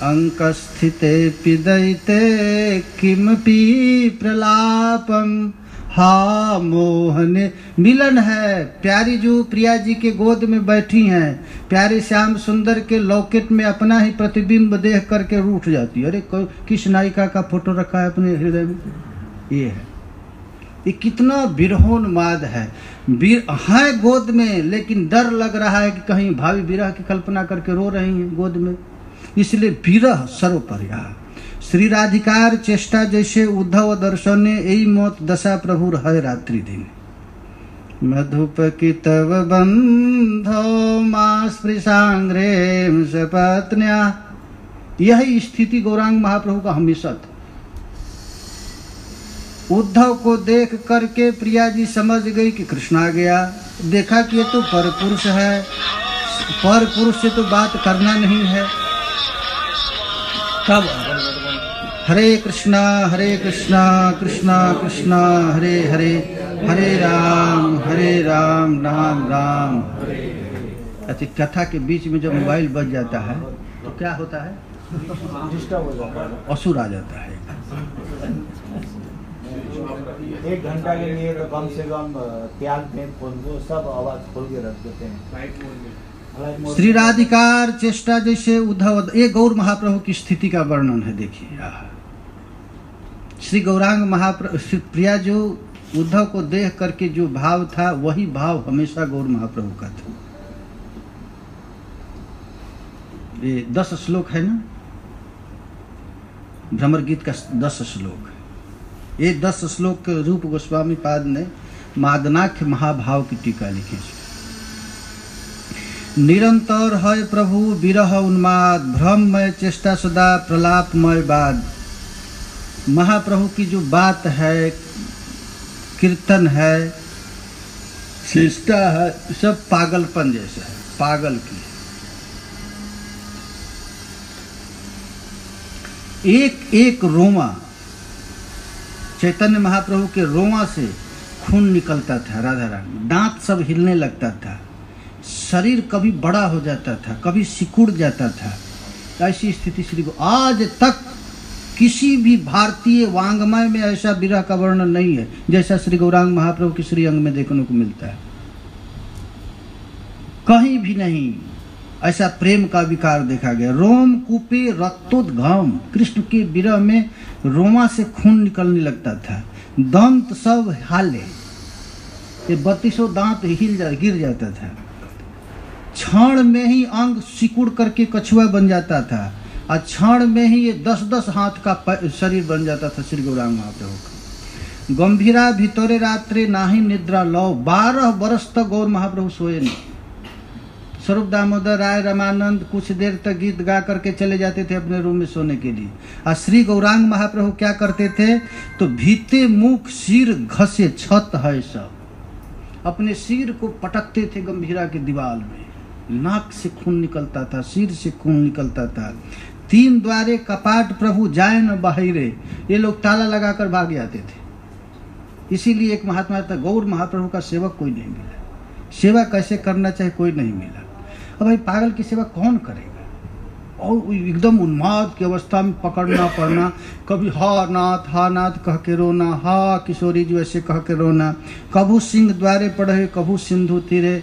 अंक स्थिते पिदयते किमपि प्रलापम हा मोहने। मिलन है, प्यारी जो प्रिया जी के गोद में बैठी हैं, प्यारे श्याम सुंदर के लॉकेट में अपना ही प्रतिबिंब देख करके रूठ जाती है। अरे किस नायिका का फोटो रखा है अपने हृदय में? ये है, ये कितना विरहोन्माद है। है गोद में, लेकिन डर लग रहा है कि कहीं भावी विरह की कल्पना करके रो रही हैं गोद में। इसलिए विरह सर्वोपरि। श्री राधिकार चेष्टा जैसे उद्धव दर्शन यही मौत दशा प्रभु है रात्रि दिन। मधुप की तव बंधो मां स्पृशांग्रेम सपत्न्या। यही स्थिति गौरांग महाप्रभु का हमेशा था। उद्धव को देख करके प्रिया जी समझ गई कि कृष्ण आ गया। देखा कि ये तो परपुरुष है, परपुरुष से तो बात करना नहीं है। तब हरे कृष्णा कृष्णा कृष्णा हरे हरे, हरे राम राम राम। अच्छा, कथा के बीच में जब मोबाइल बज जाता है तो क्या होता है? डिस्टर्ब हो जाता है, असुर आ जाता है। 1 घंटा के लिए तो कम से कम त्याग दें फोन को, सब आवाज खोल के रख देते हैं। श्री राधिकार चेष्टा जैसे उद्धव, ये गौर महाप्रभु की स्थिति का वर्णन है। देखिए श्री गौरांग महाप्रभु, श्री प्रिया जो उद्धव को देख करके जो भाव था, वही भाव हमेशा गौर महाप्रभु का था। ये 10 श्लोक है ना, भ्रमर गीत का 10 श्लोक है। ये 10 श्लोक के रूप गोस्वामी पाद ने मादनाख्य महाभाव की टीका लिखी। निरंतर है प्रभु विरह उन्माद, भ्रममय चेष्टा सदा प्रलापमय बाद। महाप्रभु की जो बात है, कीर्तन है, चेष्टा है, सब पागलपन जैसा है, पागल की। एक एक रोमा, चैतन्य महाप्रभु के रोमा से खून निकलता था, राधा रानी। दांत सब हिलने लगता था, शरीर कभी बड़ा हो जाता था, कभी सिकुड़ जाता था। ऐसी स्थिति श्री आज तक किसी भी भारतीय वांग्मय में ऐसा विरह का वर्णन नहीं है जैसा श्री गौरांग महाप्रभु के श्री अंग में देखने को मिलता है। कहीं भी नहीं ऐसा प्रेम का विकार देखा गया। रोम कूपे रक्तोद्गम, कृष्ण के विरह में रोमा से खून निकलने लगता था, दंत सब हाले, ये 32 दांत गिर जाता था। क्षण में ही अंग सिकुड़ करके कछुआ बन जाता था, और क्षण में ही ये 10-10 हाथ का शरीर बन जाता था श्री गौरांग महाप्रभु का। गंभीरा भीतरे रात्रि नाही निद्रा लो, 12 वर्ष तक गौर महाप्रभु सोए नहीं। स्वरूप दामोदर राय रामानंद कुछ देर तक गीत गा करके चले जाते थे अपने रूम में सोने के लिए, और श्री गौरांग महाप्रभु क्या करते थे? तो भीते मुख सिर घसे छत है सब, अपने सिर को पटकते थे गंभीरा के दीवार में। नाक से खून निकलता था, सिर से खून निकलता था। 3 द्वारे कपाट प्रभु जाए न बाहिरे, ये लोग ताला लगाकर भाग जाते थे। इसीलिए एक महात्मा था, गौर महाप्रभु का सेवक कोई नहीं मिला। सेवा कैसे करना चाहिए कोई नहीं मिला। अब भाई पागल की सेवा कौन करेगा? और एकदम उन्माद की अवस्था में पकड़ना पड़ना, कभी हा नाथ कह के रोना, हा किशोरी जी ऐसे कह के रोना, कभू सिंह द्वारे पढ़े कभू सिंधु तीरे,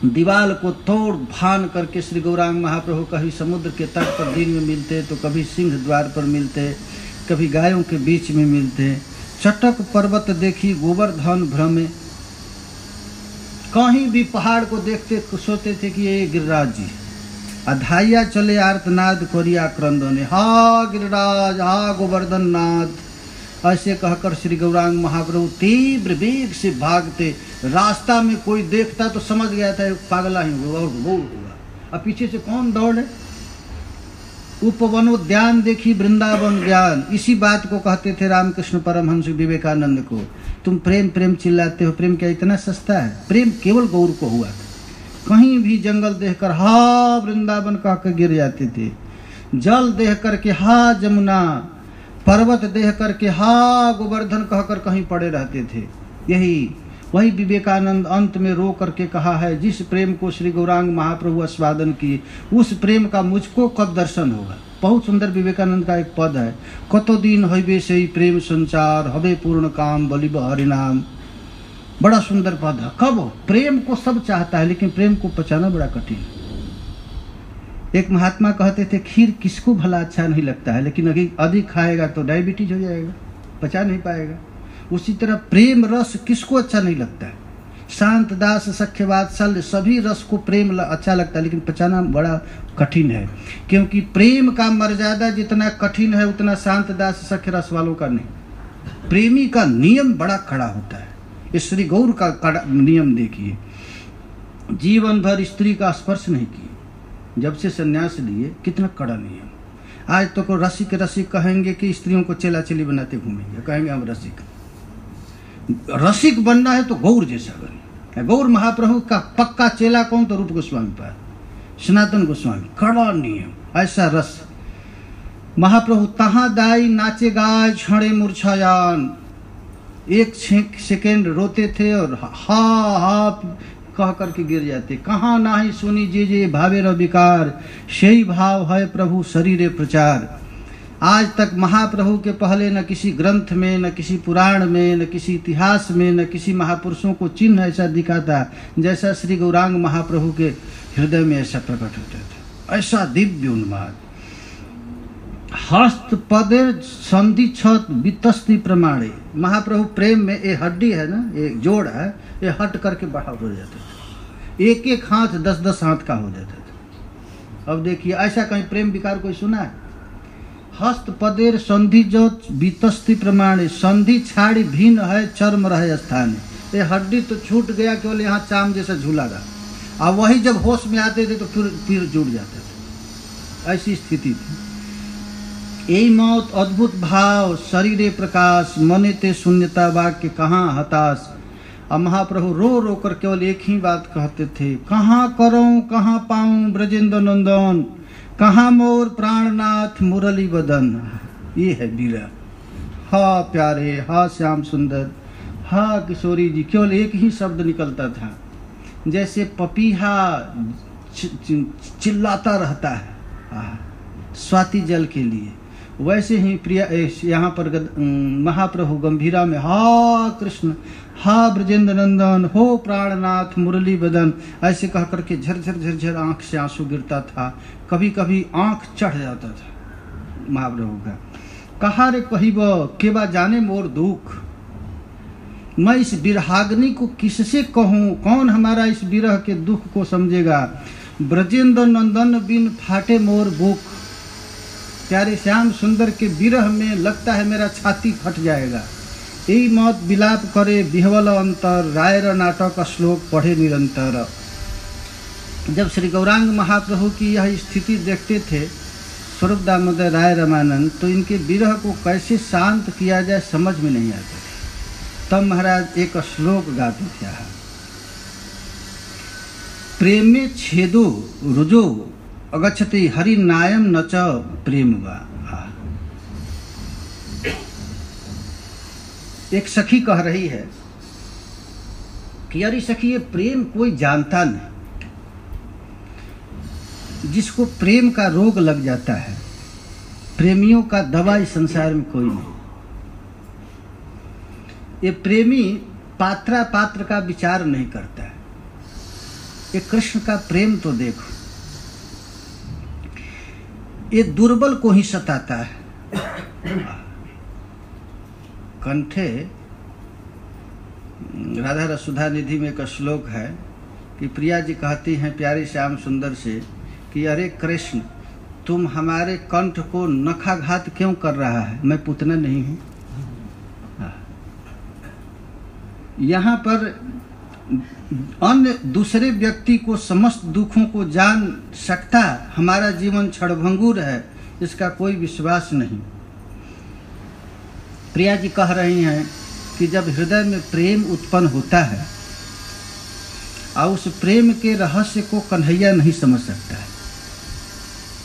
दीवाल को तोड़ भान करके श्री गौरांग महाप्रभु कभी समुद्र के तट पर दिन में मिलते तो कभी सिंह द्वार पर मिलते, कभी गायों के बीच में मिलते। चटक पर्वत देखी गोवर्धन भ्रमे, कहीं भी पहाड़ को देखते सोचते थे कि ये गिरिराज जी। अधाइया चले आर्तनाद कोरिया क्रंदने, हा गिरिराज हा गोवर्धन नाथ, ऐसे कहकर श्री गौरांग महाप्रभु तीव्र वेग से भागते। रास्ता में कोई देखता तो समझ गया था पागला ही होगा और होगा। अब पीछे से कौन दौड़े? उपवनोद्यान देखी वृंदावन ज्ञान, इसी बात को कहते थे रामकृष्ण परमहंस विवेकानंद को। तुम प्रेम प्रेम चिल्लाते हो, प्रेम क्या इतना सस्ता है? प्रेम केवल गौर को हुआ था। कहीं भी जंगल देखकर हा वृंदावन कहकर गिर जाते थे, जल देख करके हा जमुना, पर्वत देख करके हा गोवर्धन कहकर कहीं पड़े रहते थे। वही विवेकानंद अंत में रो करके कहा है, जिस प्रेम को श्री गौरांग महाप्रभु आस्वादन किए उस प्रेम का मुझको कब दर्शन होगा। बहुत सुंदर विवेकानंद का एक पद है, कतो दिन हइबे से प्रेम संचार, हवे पूर्ण काम बलिब हरिनाम। बड़ा सुंदर पद है। कब? प्रेम को सब चाहता है लेकिन प्रेम को पचाना बड़ा कठिन। एक महात्मा कहते थे, खीर किसको भला अच्छा नहीं लगता है, लेकिन अधिक खाएगा तो डायबिटीज हो जाएगा, पचा नहीं पाएगा। उसी तरह प्रेम रस किसको अच्छा नहीं लगता है? शांत दास सख्य वात्सल्य सभी रस को प्रेम अच्छा लगता है लेकिन पचाना बड़ा कठिन है, क्योंकि प्रेम का मर्यादा जितना कठिन है उतना शांत दास सख्य रस वालों का नहीं। प्रेमी का नियम बड़ा कड़ा होता है। इस श्री गौर का कड़ा नियम देखिए, जीवन भर स्त्री का स्पर्श नहीं किए, जब से संन्यास लिए कितना कड़ा नियम। आज तो को रसिक रसिक कहेंगे कि स्त्रियों को चेला चेली बनाते घूमेंगे, कहेंगे हम रसिक। रसिक बनना है तो गौर जैसा बने। गौर महाप्रभु का पक्का चेला कौन? तो रूप गोस्वामी पाद, सनातन गोस्वामी। कड़ा नियम, ऐसा रस। महाप्रभु तहाँ दाई नाचे गाय छड़े मूर्छायान, 1 सेकेंड रोते थे और हा कह करके गिर जाते। कहाँ नाही सुनी जे भावे र विकार, सही भाव है प्रभु शरीरे प्रचार। आज तक महाप्रभु के पहले न किसी ग्रंथ में, न किसी पुराण में, न किसी इतिहास में, न किसी महापुरुषों को चिन्ह ऐसा दिखा था जैसा श्री गौरांग महाप्रभु के हृदय में ऐसा प्रकट होता था। ऐसा दिव्य उन्माद। हस्त पदे संधि छत वितस्ति प्रमाणे। महाप्रभु प्रेम में ये हड्डी है ना, ये जोड़ है, ये हट करके बड़ा हो जाता था। 1-1 हाथ 10-10 हाथ का हो जाता था। अब देखिए ऐसा कहीं प्रेम विकार कोई सुना है? हस्त पदेर संधि जो बीतस्ति प्रमाणे, संधि छाड़ी भिन्न है चर्म रहे स्थान। ये हड्डी तो छूट गया, केवल यहाँ चाम जैसा झूला रहा। अब वही जब होश में आते थे तो फिर जुड़ जाते थे। ऐसी स्थिति थी। यही मौत अद्भुत भाव, शरीरे प्रकाश, मने ते शून्यता, वाक्य कहाँ हताश। अब महाप्रभु रो रो कर केवल एक ही बात कहते थे, कहाँ करूं कहाँ पाऊं ब्रजेंद्र नंदन, कहाँ मोर प्राणनाथ मुरली बदन। ये है विरह। हा प्यारे, हा श्याम सुंदर, हा किशोरी जी, केवल एक ही शब्द निकलता था। जैसे पपीहा चिल्लाता रहता है स्वाति जल के लिए, वैसे ही प्रिय यहाँ पर महाप्रभु गंभीरा में हा कृष्ण, हा ब्रजेंद्र नंदन, हो प्राणनाथ मुरली बदन, ऐसे कह करके झरझर झरझर आंख से आंसू गिरता था। कभी कभी आंख चढ़ जाता था महाप्रभु का। कहा रे कहिब केबा जाने मोर दुख, मैं इस विरहाग्नि को किससे कहूँ, कौन हमारा इस विरह के दुख को समझेगा। ब्रजेंद्र नंदन बिन फाटे मोर बुक, प्यारे श्याम सुंदर के विरह में लगता है मेरा छाती फट जाएगा। यही मौत विलाप करे बिहवल अंतर, रायर नाटक श्लोक पढ़े निरंतर। जब श्री गौरांग महाप्रभु की यह स्थिति देखते थे स्वरूप दामोदर राय रामानंद, तो इनके विरह को कैसे शांत किया जाए समझ में नहीं आता। तब महाराज एक श्लोक गाते थे, प्रेमे छेदो रुजो अगच्छति हरि नायम न च प्रेम वा। एक सखी कह रही है कि अरे सखी, ये प्रेम कोई जानता नहीं, जिसको प्रेम का रोग लग जाता है, प्रेमियों का दवा इस संसार में कोई नहीं। ये प्रेमी पात्रा पात्र का विचार नहीं करता है। ये कृष्ण का प्रेम तो देखो, ये दुर्बल को ही सताता है। कंठे राधा रसुधा निधि में एक श्लोक है कि प्रिया जी कहती हैं प्यारे श्याम सुंदर से कि अरे कृष्ण, तुम हमारे कंठ को नखाघात क्यों कर रहा है? मैं पुतना नहीं हूं। यहाँ पर अन्य दूसरे व्यक्ति को समस्त दुखों को जान सकता, हमारा जीवन क्षणभंगुर है, इसका कोई विश्वास नहीं। प्रिया जी कह रही हैं कि जब हृदय में प्रेम उत्पन्न होता है और उस प्रेम के रहस्य को कन्हैया नहीं समझ सकता है।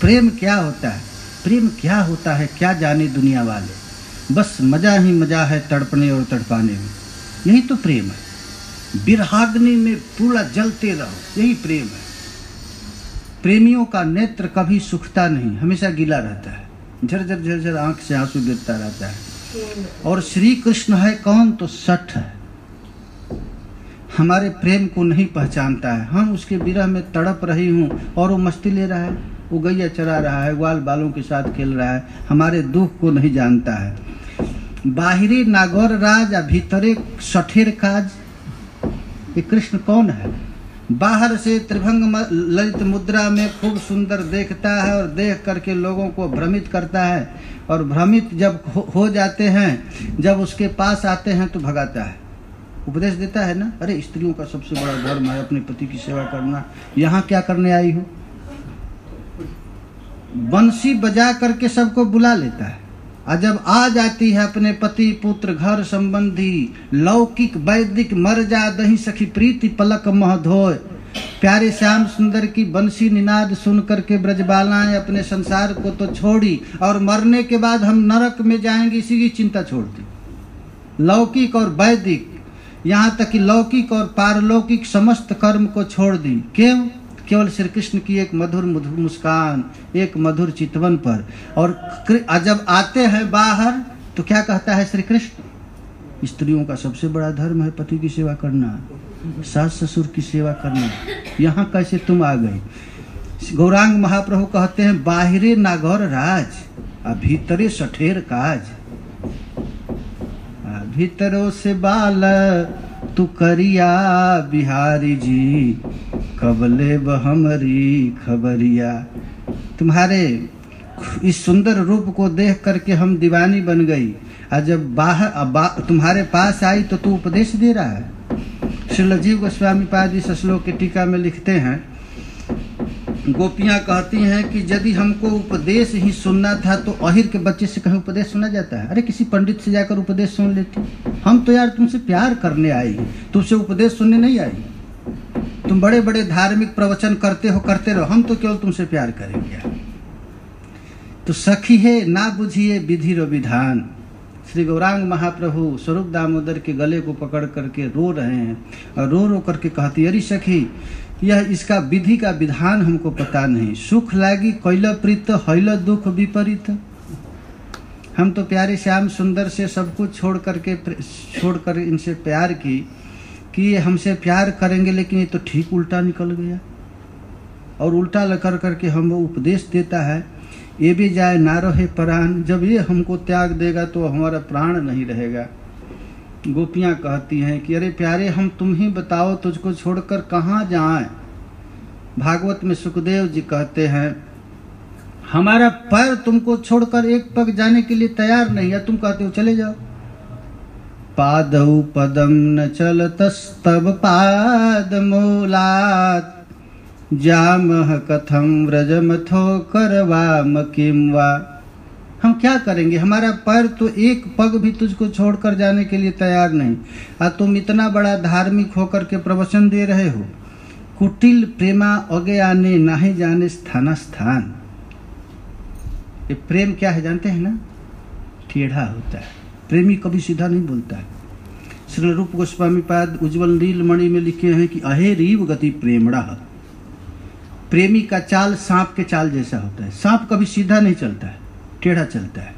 प्रेम क्या होता है, प्रेम क्या होता है क्या जाने दुनिया वाले, बस मजा ही मजा है तड़पने और तड़पाने में, यही तो प्रेम है। बिरहाग्नि में पूरा जलते रहो, यही प्रेम है। प्रेमियों का नेत्र कभी सूखता नहीं, हमेशा गीला रहता है, झरझर झरझर आंख से आंसू गिरता रहता है। और श्री कृष्ण है कौन? तो सठ है, हमारे प्रेम को नहीं पहचानता है। हम उसके विरह में तड़प रही हूँ और वो मस्ती ले रहा है, वो गैया चरा रहा है, ग्वाल बालों के साथ खेल रहा है, हमारे दुख को नहीं जानता है। बाहरी नागौर राज, भीतरे सठेर काज। ये कृष्ण कौन है? बाहर से त्रिभंग ललित मुद्रा में खूब सुंदर देखता है और देख करके लोगों को भ्रमित करता है, और भ्रमित जब हो जाते हैं, जब उसके पास आते हैं तो भगाता है, उपदेश देता है ना, अरे स्त्रियों का सबसे बड़ा धर्म है अपने पति की सेवा करना, यहाँ क्या करने आई हो? बंसी बजा करके सबको बुला लेता है, और जब आ जाती है अपने पति पुत्र घर संबंधी लौकिक वैदिक मर जा दही सखी प्रीति पलक मह धोय। प्यारे श्याम सुंदर की बंसी निनाद सुन करके ब्रजबालाएं अपने संसार को तो छोड़ी, और मरने के बाद हम नरक में जाएंगे इसी की चिंता छोड़ दी। लौकिक और वैदिक, यहाँ तक कि लौकिक और पारलौकिक समस्त कर्म को छोड़ दी। क्यों? केवल श्री कृष्ण की एक मधुर मधुर मुस्कान, एक मधुर चितवन पर। और जब आते हैं बाहर तो क्या कहता है श्री कृष्ण? स्त्रियों का सबसे बड़ा धर्म है पति की सेवा करना, सास ससुर की सेवा करना, यहाँ कैसे तुम आ गई? गौरांग महाप्रभु कहते हैं बाहरे नागौर राज, भीतरे सठेर काज। भीतरों से बाल तू करिया बिहारी जी, कबले बहमरी खबरिया। तुम्हारे इस सुंदर रूप को देख करके हम दीवानी बन गई, और जब तुम्हारे पास आई तो तू उपदेश दे रहा है। श्री जीव गोस्वामी पाद इस श्लोक के टीका में लिखते हैं, गोपियां कहती हैं कि यदि हमको उपदेश ही सुनना था तो अहिर के बच्चे से कहीं उपदेश सुना जाता है? अरे किसी पंडित से जाकर उपदेश सुन लेती। हम तो यार तुमसे प्यार करने आई, तुमसे उपदेश सुनने नहीं आई। तुम बड़े बड़े धार्मिक प्रवचन करते रहो, हम तो केवल तुमसे प्यार करेंगे। तो सखी है ना बुझिए विधि रो विधान। श्री गौरांग महाप्रभु स्वरूप दामोदर के गले को पकड़ करके रो रहे हैं, और रो रो करके कहती, अरे सखी, यह इसका विधि का विधान हमको पता नहीं। सुख लागी कैल प्रीत हैल दुख विपरीत। हम तो प्यारे श्याम सुंदर से सब कुछ छोड़कर इनसे प्यार की कि ये हमसे प्यार करेंगे, लेकिन ये तो ठीक उल्टा निकल गया। और उल्टा लकर करके हम उपदेश देता है, ये भी जाए ना रहे प्राण। जब ये हमको त्याग देगा तो हमारा प्राण नहीं रहेगा। गोपियां कहती हैं कि अरे प्यारे, हम तुम ही बताओ, तुझको छोड़कर कहाँ जाएं? भागवत में सुखदेव जी कहते हैं, हमारा पैर तुमको छोड़कर एक पग जाने के लिए तैयार नहीं है, तुम कहते हो चले जाओ। पादौ पदम न चलतस्तव पाद मूलात्, जामह कथम व्रजमथो करवाम किम वा। हम क्या करेंगे? हमारा पैर तो एक पग भी तुझको छोड़कर जाने के लिए तैयार नहीं, और तुम इतना बड़ा धार्मिक होकर के प्रवचन दे रहे हो। कुटिल प्रेमा अगे आने नाही जाने स्थाना स्थान। ये प्रेम क्या है जानते हैं ना? टेढ़ा होता है। प्रेमी कभी सीधा नहीं बोलता है। श्री रूप गोस्वामी पाद उज्ज्वल नीलमणि में लिखे हैं कि अहे रीव गति प्रेमड़ा। प्रेमी का चाल सांप के चाल जैसा होता है। सांप कभी सीधा नहीं चलता है, टेढ़ा चलता है।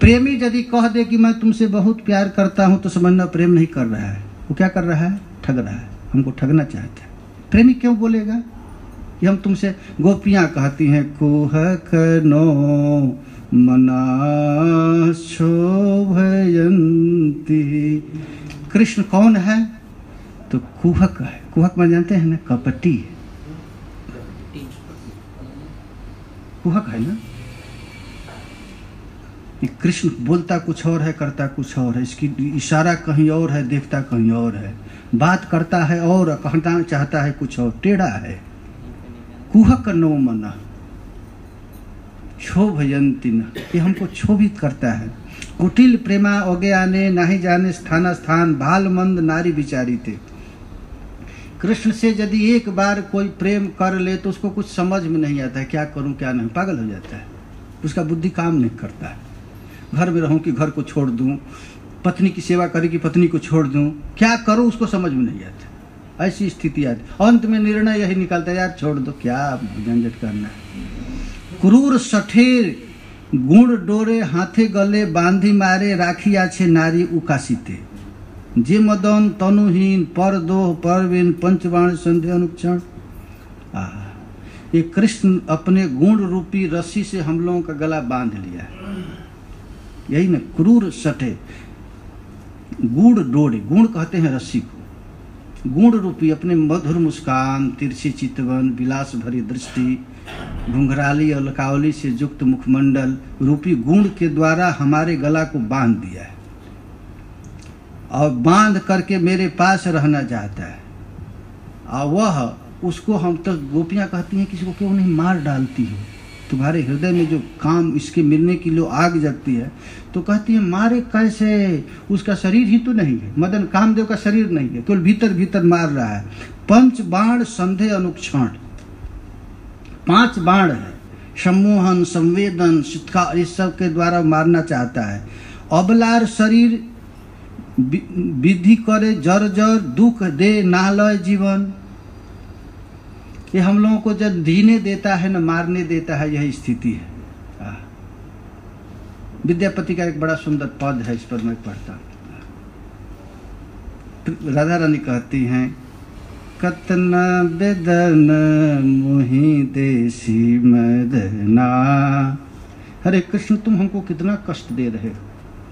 प्रेमी यदि कह दे कि मैं तुमसे बहुत प्यार करता हूं तो समझना प्रेम नहीं कर रहा है, वो क्या कर रहा है? ठग रहा है, हमको ठगना चाहता है। प्रेमी क्यों बोलेगा? ये हम तुमसे, गोपियां कहती हैं कुहक नो मना शोभयंती। कृष्ण कौन है? तो कुहक है। कुहक में जानते हैं ना, कपटी है। कुहक है ना। ये कृष्ण बोलता कुछ और है, करता कुछ और है। इसकी इशारा कहीं और है, देखता कहीं और है। बात करता है और कहना चाहता है कुछ और, टेढ़ा है। कुहक नो मना क्षोभयंती न, ये हमको क्षोभित करता है। कुटिल प्रेमा ओगे आने नाही जाने स्थाना स्थान, भाल मंद नारी विचारी थे। कृष्ण से यदि एक बार कोई प्रेम कर ले तो उसको कुछ समझ में नहीं आता है, क्या करूं क्या नहीं, पागल हो जाता है। उसका बुद्धि काम नहीं करता है। घर में रहूं कि घर को छोड़ दूं, पत्नी की सेवा करी कि पत्नी को छोड़ दूं, क्या करूं उसको समझ में नहीं आता। ऐसी स्थिति आती। अंत में निर्णय यही निकलता है, यार छोड़ दो, क्या झंझट करना है। क्रूर सठेर गुण डोरे हाथे गले बांधी मारे, राखी आछे नारी उकासीते। जे मदन तनुहीन पर दोह परवीन पंचबाण संध्या अनुक्षण। ये कृष्ण अपने गुण रूपी रस्सी से हम लोगों का गला बांध लिया है। यही ना, क्रूर सठे गुण डोरे, गुण कहते हैं रस्सी को। गुण रूपी अपने मधुर मुस्कान, तिरछी चितवन, विलास भरी दृष्टि, घुंघराली और लकावली से युक्त मुखमंडल रूपी गुण के द्वारा हमारे गला को बांध दिया है, और बांध करके मेरे पास रहना चाहता है। और वह उसको हम तक गोपियां कहती हैं, किसी को क्यों नहीं मार डालती हो? तुम्हारे हृदय में जो काम इसके मिलने की जो आग जगती है, तो कहती है मारे कैसे? उसका शरीर ही तो नहीं है, मदन कामदेव का शरीर नहीं है, केवल भीतर भीतर मार रहा है। पंच बाण संधे अनुक्षण, 5 बाण है, सम्मोहन, संवेदन, शिक्षा, इस सब के द्वारा मारना चाहता है। अबलार शरीर विधि करे जर जर, दुख दे नालय जीवन। ये हम लोगों को जब दीने देता है न मारने देता है, यही स्थिति है। विद्यापति का एक बड़ा सुंदर पद है, इस पर मैं पढ़ता हूँ। राधा रानी कहती हैं, कतना बेदन मोहि देसी मदना। हरे कृष्ण, तुम हमको कितना कष्ट दे रहे हो।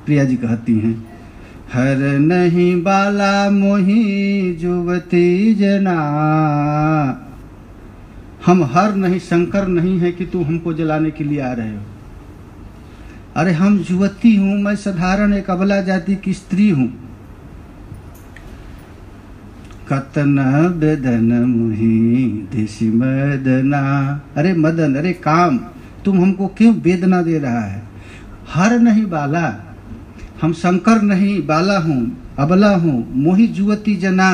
प्रिया जी कहती हैं, हर नहीं बाला मोहि जुवती जना। हम हर नहीं, शंकर नहीं है कि तू हमको जलाने के लिए आ रहे हो। अरे हम युवती हूं, मैं साधारण एक अबला जाति की स्त्री हूं। कतना बेदन मुहि देसी मदना। अरे मदन, अरे काम, तुम हमको क्यों वेदना दे रहा है? हर नहीं बाला, हम शंकर नहीं, बाला हूं, अबला हूं। मोहि जुवती जना,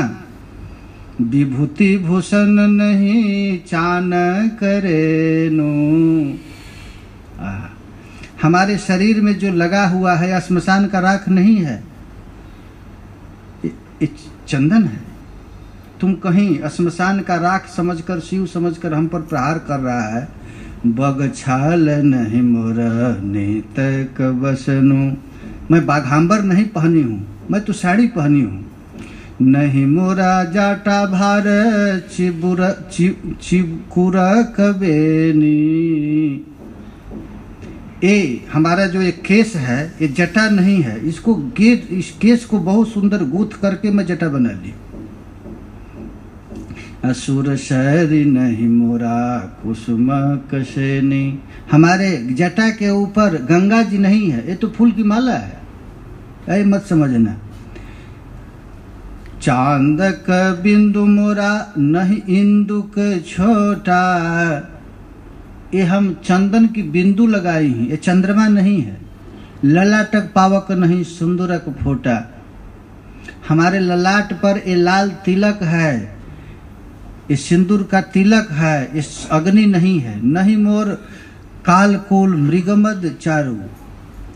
विभूति भूषण नहीं चान करे नो। हमारे शरीर में जो लगा हुआ है श्मशान का राख नहीं है, ये चंदन है। तुम कहीं श्मशान का राख समझकर, शिव समझकर हम पर प्रहार कर रहा है। बगछाल नहीं मोर नेत कबसनु। मैं बाघांबर नहीं पहनी हूँ, मैं तो साड़ी पहनी हूँ। नहीं मोरा जाटा भार चिबुरा कबेनी। ये हमारा जो एक केस है, ये जटा नहीं है। इसको इस केस को बहुत सुंदर गूंथ करके मैं जटा बना ली। असुर शरी नहीं मोरा कुसुम कशेनी। हमारे जटा के ऊपर गंगा जी नहीं है, ये तो फूल की माला है, ऐ मत समझना। चांद का बिंदु मोरा नहीं इंदुक छोटा। ये हम चंदन की बिंदु लगाई हैं, ये चंद्रमा नहीं है। ललाटक पावक नहीं सुंदरक फोटा, हमारे ललाट पर ये लाल तिलक है, ये सिंदूर का तिलक है, इस अग्नि नहीं है। नहीं मोर कालकूल मृगमद चारु,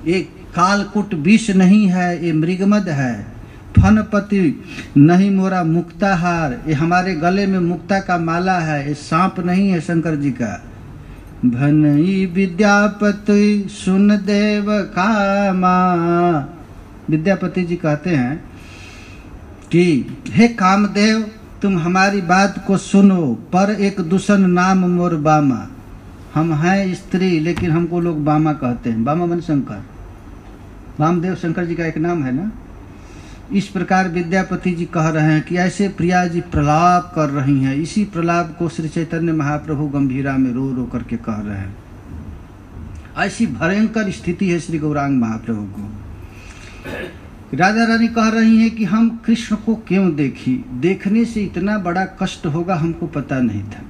ये कालकुट विष नहीं है, ये मृगमद है। फनपति नहीं मोरा मुक्ताहार, ये हमारे गले में मुक्ता का माला है, ये सांप नहीं है शंकर जी का। भनई विद्यापति सुन देव कामा, विद्यापति जी कहते हैं कि हे कामदेव तुम हमारी बात को सुनो, पर एक दूषण नाम मोर बामा। हम हैं स्त्री लेकिन हमको लोग बामा कहते हैं। बामा मन शंकर, वामदेव शंकर जी का एक नाम है ना। इस प्रकार विद्यापति जी कह रहे हैं कि ऐसे प्रिया जी प्रलाप कर रही हैं। इसी प्रलाप को श्री चैतन्य महाप्रभु गंभीरा में रो रो करके कह रहे हैं। ऐसी भयंकर स्थिति है श्री गौरांग महाप्रभु को। राजा रानी कह रही हैं कि हम कृष्ण को क्यों देखी, देखने से इतना बड़ा कष्ट होगा हमको पता नहीं था।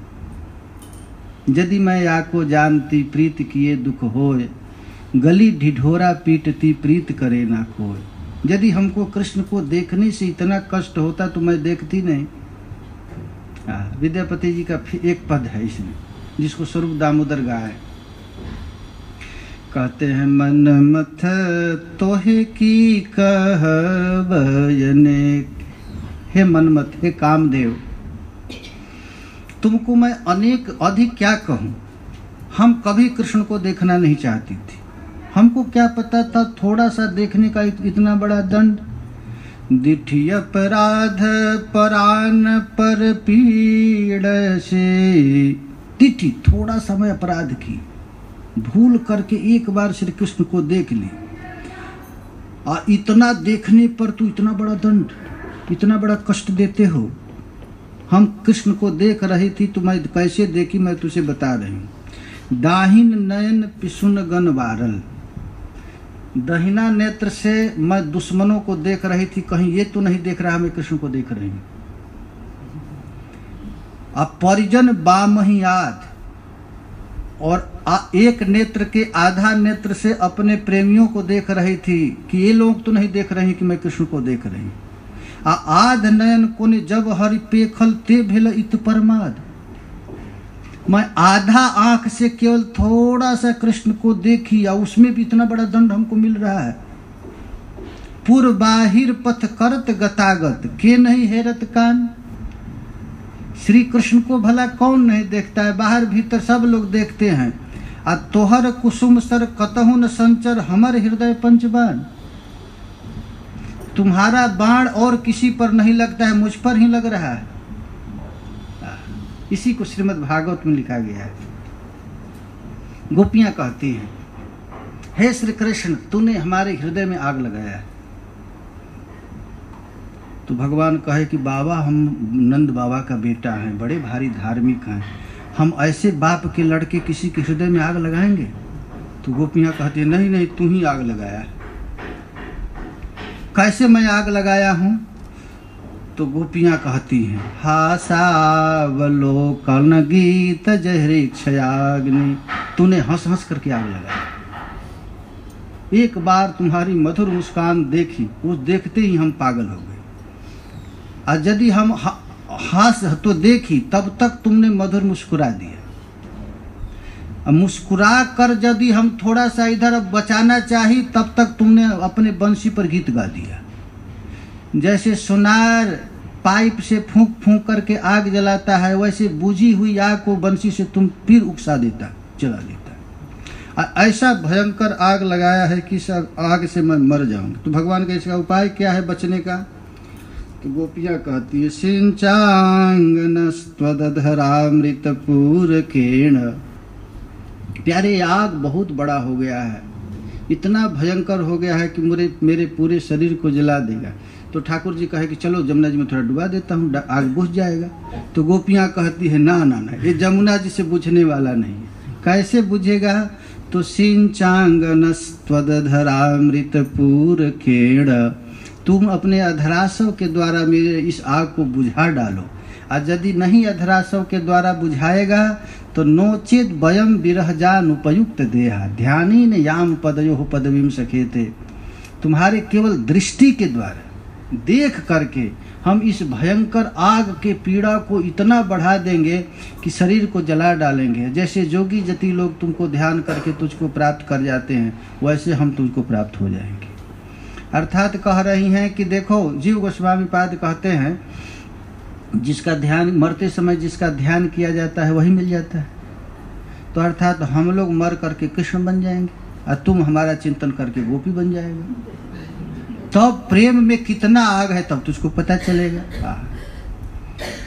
यदि मैं आको जानती प्रीत किए दुख होए, गली ढिढोरा पीटती प्रीत करे ना कोई। यदि हमको कृष्ण को देखने से इतना कष्ट होता तो मैं देखती नहीं। विद्यापति जी का एक पद है इसमें जिसको स्वरूप दामोदर गाए। कहते हैं मन मथ तोहे की कह बयने, हे मनमथ, हे कामदेव, तुमको मैं अनेक अधिक क्या कहूँ। हम कभी कृष्ण को देखना नहीं चाहती थी। हमको क्या पता था थोड़ा सा देखने का इतना बड़ा दंड। दिठी अपराध परान पर पीड़ से, दिठी थोड़ा सा मैं अपराध की, भूल करके एक बार श्री कृष्ण को देख ली, और इतना देखने पर तू इतना बड़ा दंड, इतना बड़ा कष्ट देते हो। हम कृष्ण को देख रही थी तो मैं कैसे देखी मैं तुझे बता रही हूँ। दाहिन नयन पिसुन गन वारल, दहिना नेत्र से मैं दुश्मनों को देख रही थी, कहीं ये तो नहीं देख रहा मैं कृष्ण को देख रही हूँ। अब परिजन बामही आध, और एक नेत्र के आधा नेत्र से अपने प्रेमियों को देख रही थी कि ये लोग तो नहीं देख रहे कि मैं कृष्ण को देख रही हूँ। आध नयन कोने जब हरि पेखल ते भेल इत परमाद, मैं आधा आंख से केवल थोड़ा सा कृष्ण को देखी और उसमें भी इतना बड़ा दंड हमको मिल रहा है। पूर्व बाहिर पथ करत गतागत, के नहीं हेरत कान। श्री कृष्ण को भला कौन नहीं देखता है, बाहर भीतर सब लोग देखते हैं। आ तोहर कुसुम सर कतहु न संचर हमर हृदय पंचबान, तुम्हारा बाण और किसी पर नहीं लगता है, मुझ पर ही लग रहा है। इसी को श्रीमद् भागवत में लिखा गया है। गोपियां कहती हैं, हे श्री कृष्ण तूने हमारे हृदय में आग लगाया है। तो भगवान कहे कि बाबा हम नंद बाबा का बेटा हैं, बड़े भारी धार्मिक हैं, हम ऐसे बाप के लड़के किसी के हृदय में आग लगाएंगे। तो गोपियां कहती हैं नहीं नहीं तू ही आग लगाया है। कैसे मैं आग लगाया हूं? तो गोपियां कहती हैं, हासावलोकन गीत जहरी क्षयाग्नि, तूने हंस हंस करके आग लगाया। एक बार तुम्हारी मधुर मुस्कान देखी, उस देखते ही हम पागल हो गए। और यदि हम हंस तो देखी तब तक तुमने मधुर मुस्कुरा दिया। अब मुस्कुरा कर यदि हम थोड़ा सा इधर बचाना चाही तब तक तुमने अपने बंसी पर गीत गा दिया। जैसे सोनार पाइप से फूंक फूंक करके आग जलाता है, वैसे बुझी हुई आग को बंसी से तुम फिर उकसा देता, जला देता। ऐसा भयंकर आग लगाया है कि इस आग से मैं मर जाऊंगी। तो भगवान का इसका उपाय क्या है बचने का? तो गोपियां कहती है, सिंचांगनस्त्वदधरामृतपूरकेण, प्यारे आग बहुत बड़ा हो गया है, इतना भयंकर हो गया है कि मेरे पूरे शरीर को जला देगा। तो ठाकुर जी कहे कि चलो जमुना जी में थोड़ा डुबा देता हूँ, आग बुझ जाएगा। तो गोपियां कहती है ना ना ना, ये जमुना जी से बुझने वाला नहीं है। कैसे बुझेगा? तो सिंचांगनस्त्वदधरामृतपूरकेण, तुम अपने अधरासव के द्वारा मेरे इस आग को बुझा डालो। और यदि नहीं अधरासव के द्वारा बुझाएगा तो नोचेत वयम विरहजान उपयुक्त देहा ध्यानीन याम पदयो पदवीम सखेते। तुम्हारे केवल दृष्टि के द्वारा देख करके हम इस भयंकर आग के पीड़ा को इतना बढ़ा देंगे कि शरीर को जला डालेंगे। जैसे जोगी जति लोग तुमको ध्यान करके तुझको प्राप्त कर जाते हैं, वैसे हम तुझको प्राप्त हो जाएंगे। अर्थात कह रही हैं कि देखो, जीव गोस्वामी पाद कहते हैं जिसका ध्यान मरते समय जिसका ध्यान किया जाता है वही मिल जाता है। तो अर्थात हम लोग मर करके कृष्ण बन जाएंगे और तुम हमारा चिंतन करके गोपी बन जाएगा। तब प्रेम में कितना आग है तब तुझको पता चलेगा।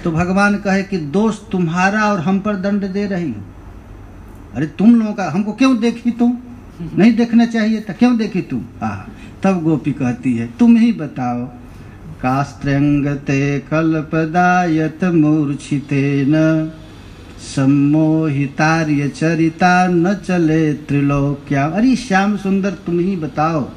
तो भगवान कहे कि दोस्त तुम्हारा और हम पर दंड दे रही हो। अरे तुम लोगों का हमको क्यों देखी तुम? नहीं देखना चाहिए था, क्यों देखी तुम? तब गोपी कहती है तुम ही बताओ। कास्त्रंगते कल्पदायत मूर्छितेन सम्मोहितार्य चरिता न चले त्रिलोक्या। अरे श्याम सुंदर तुम ही बताओ,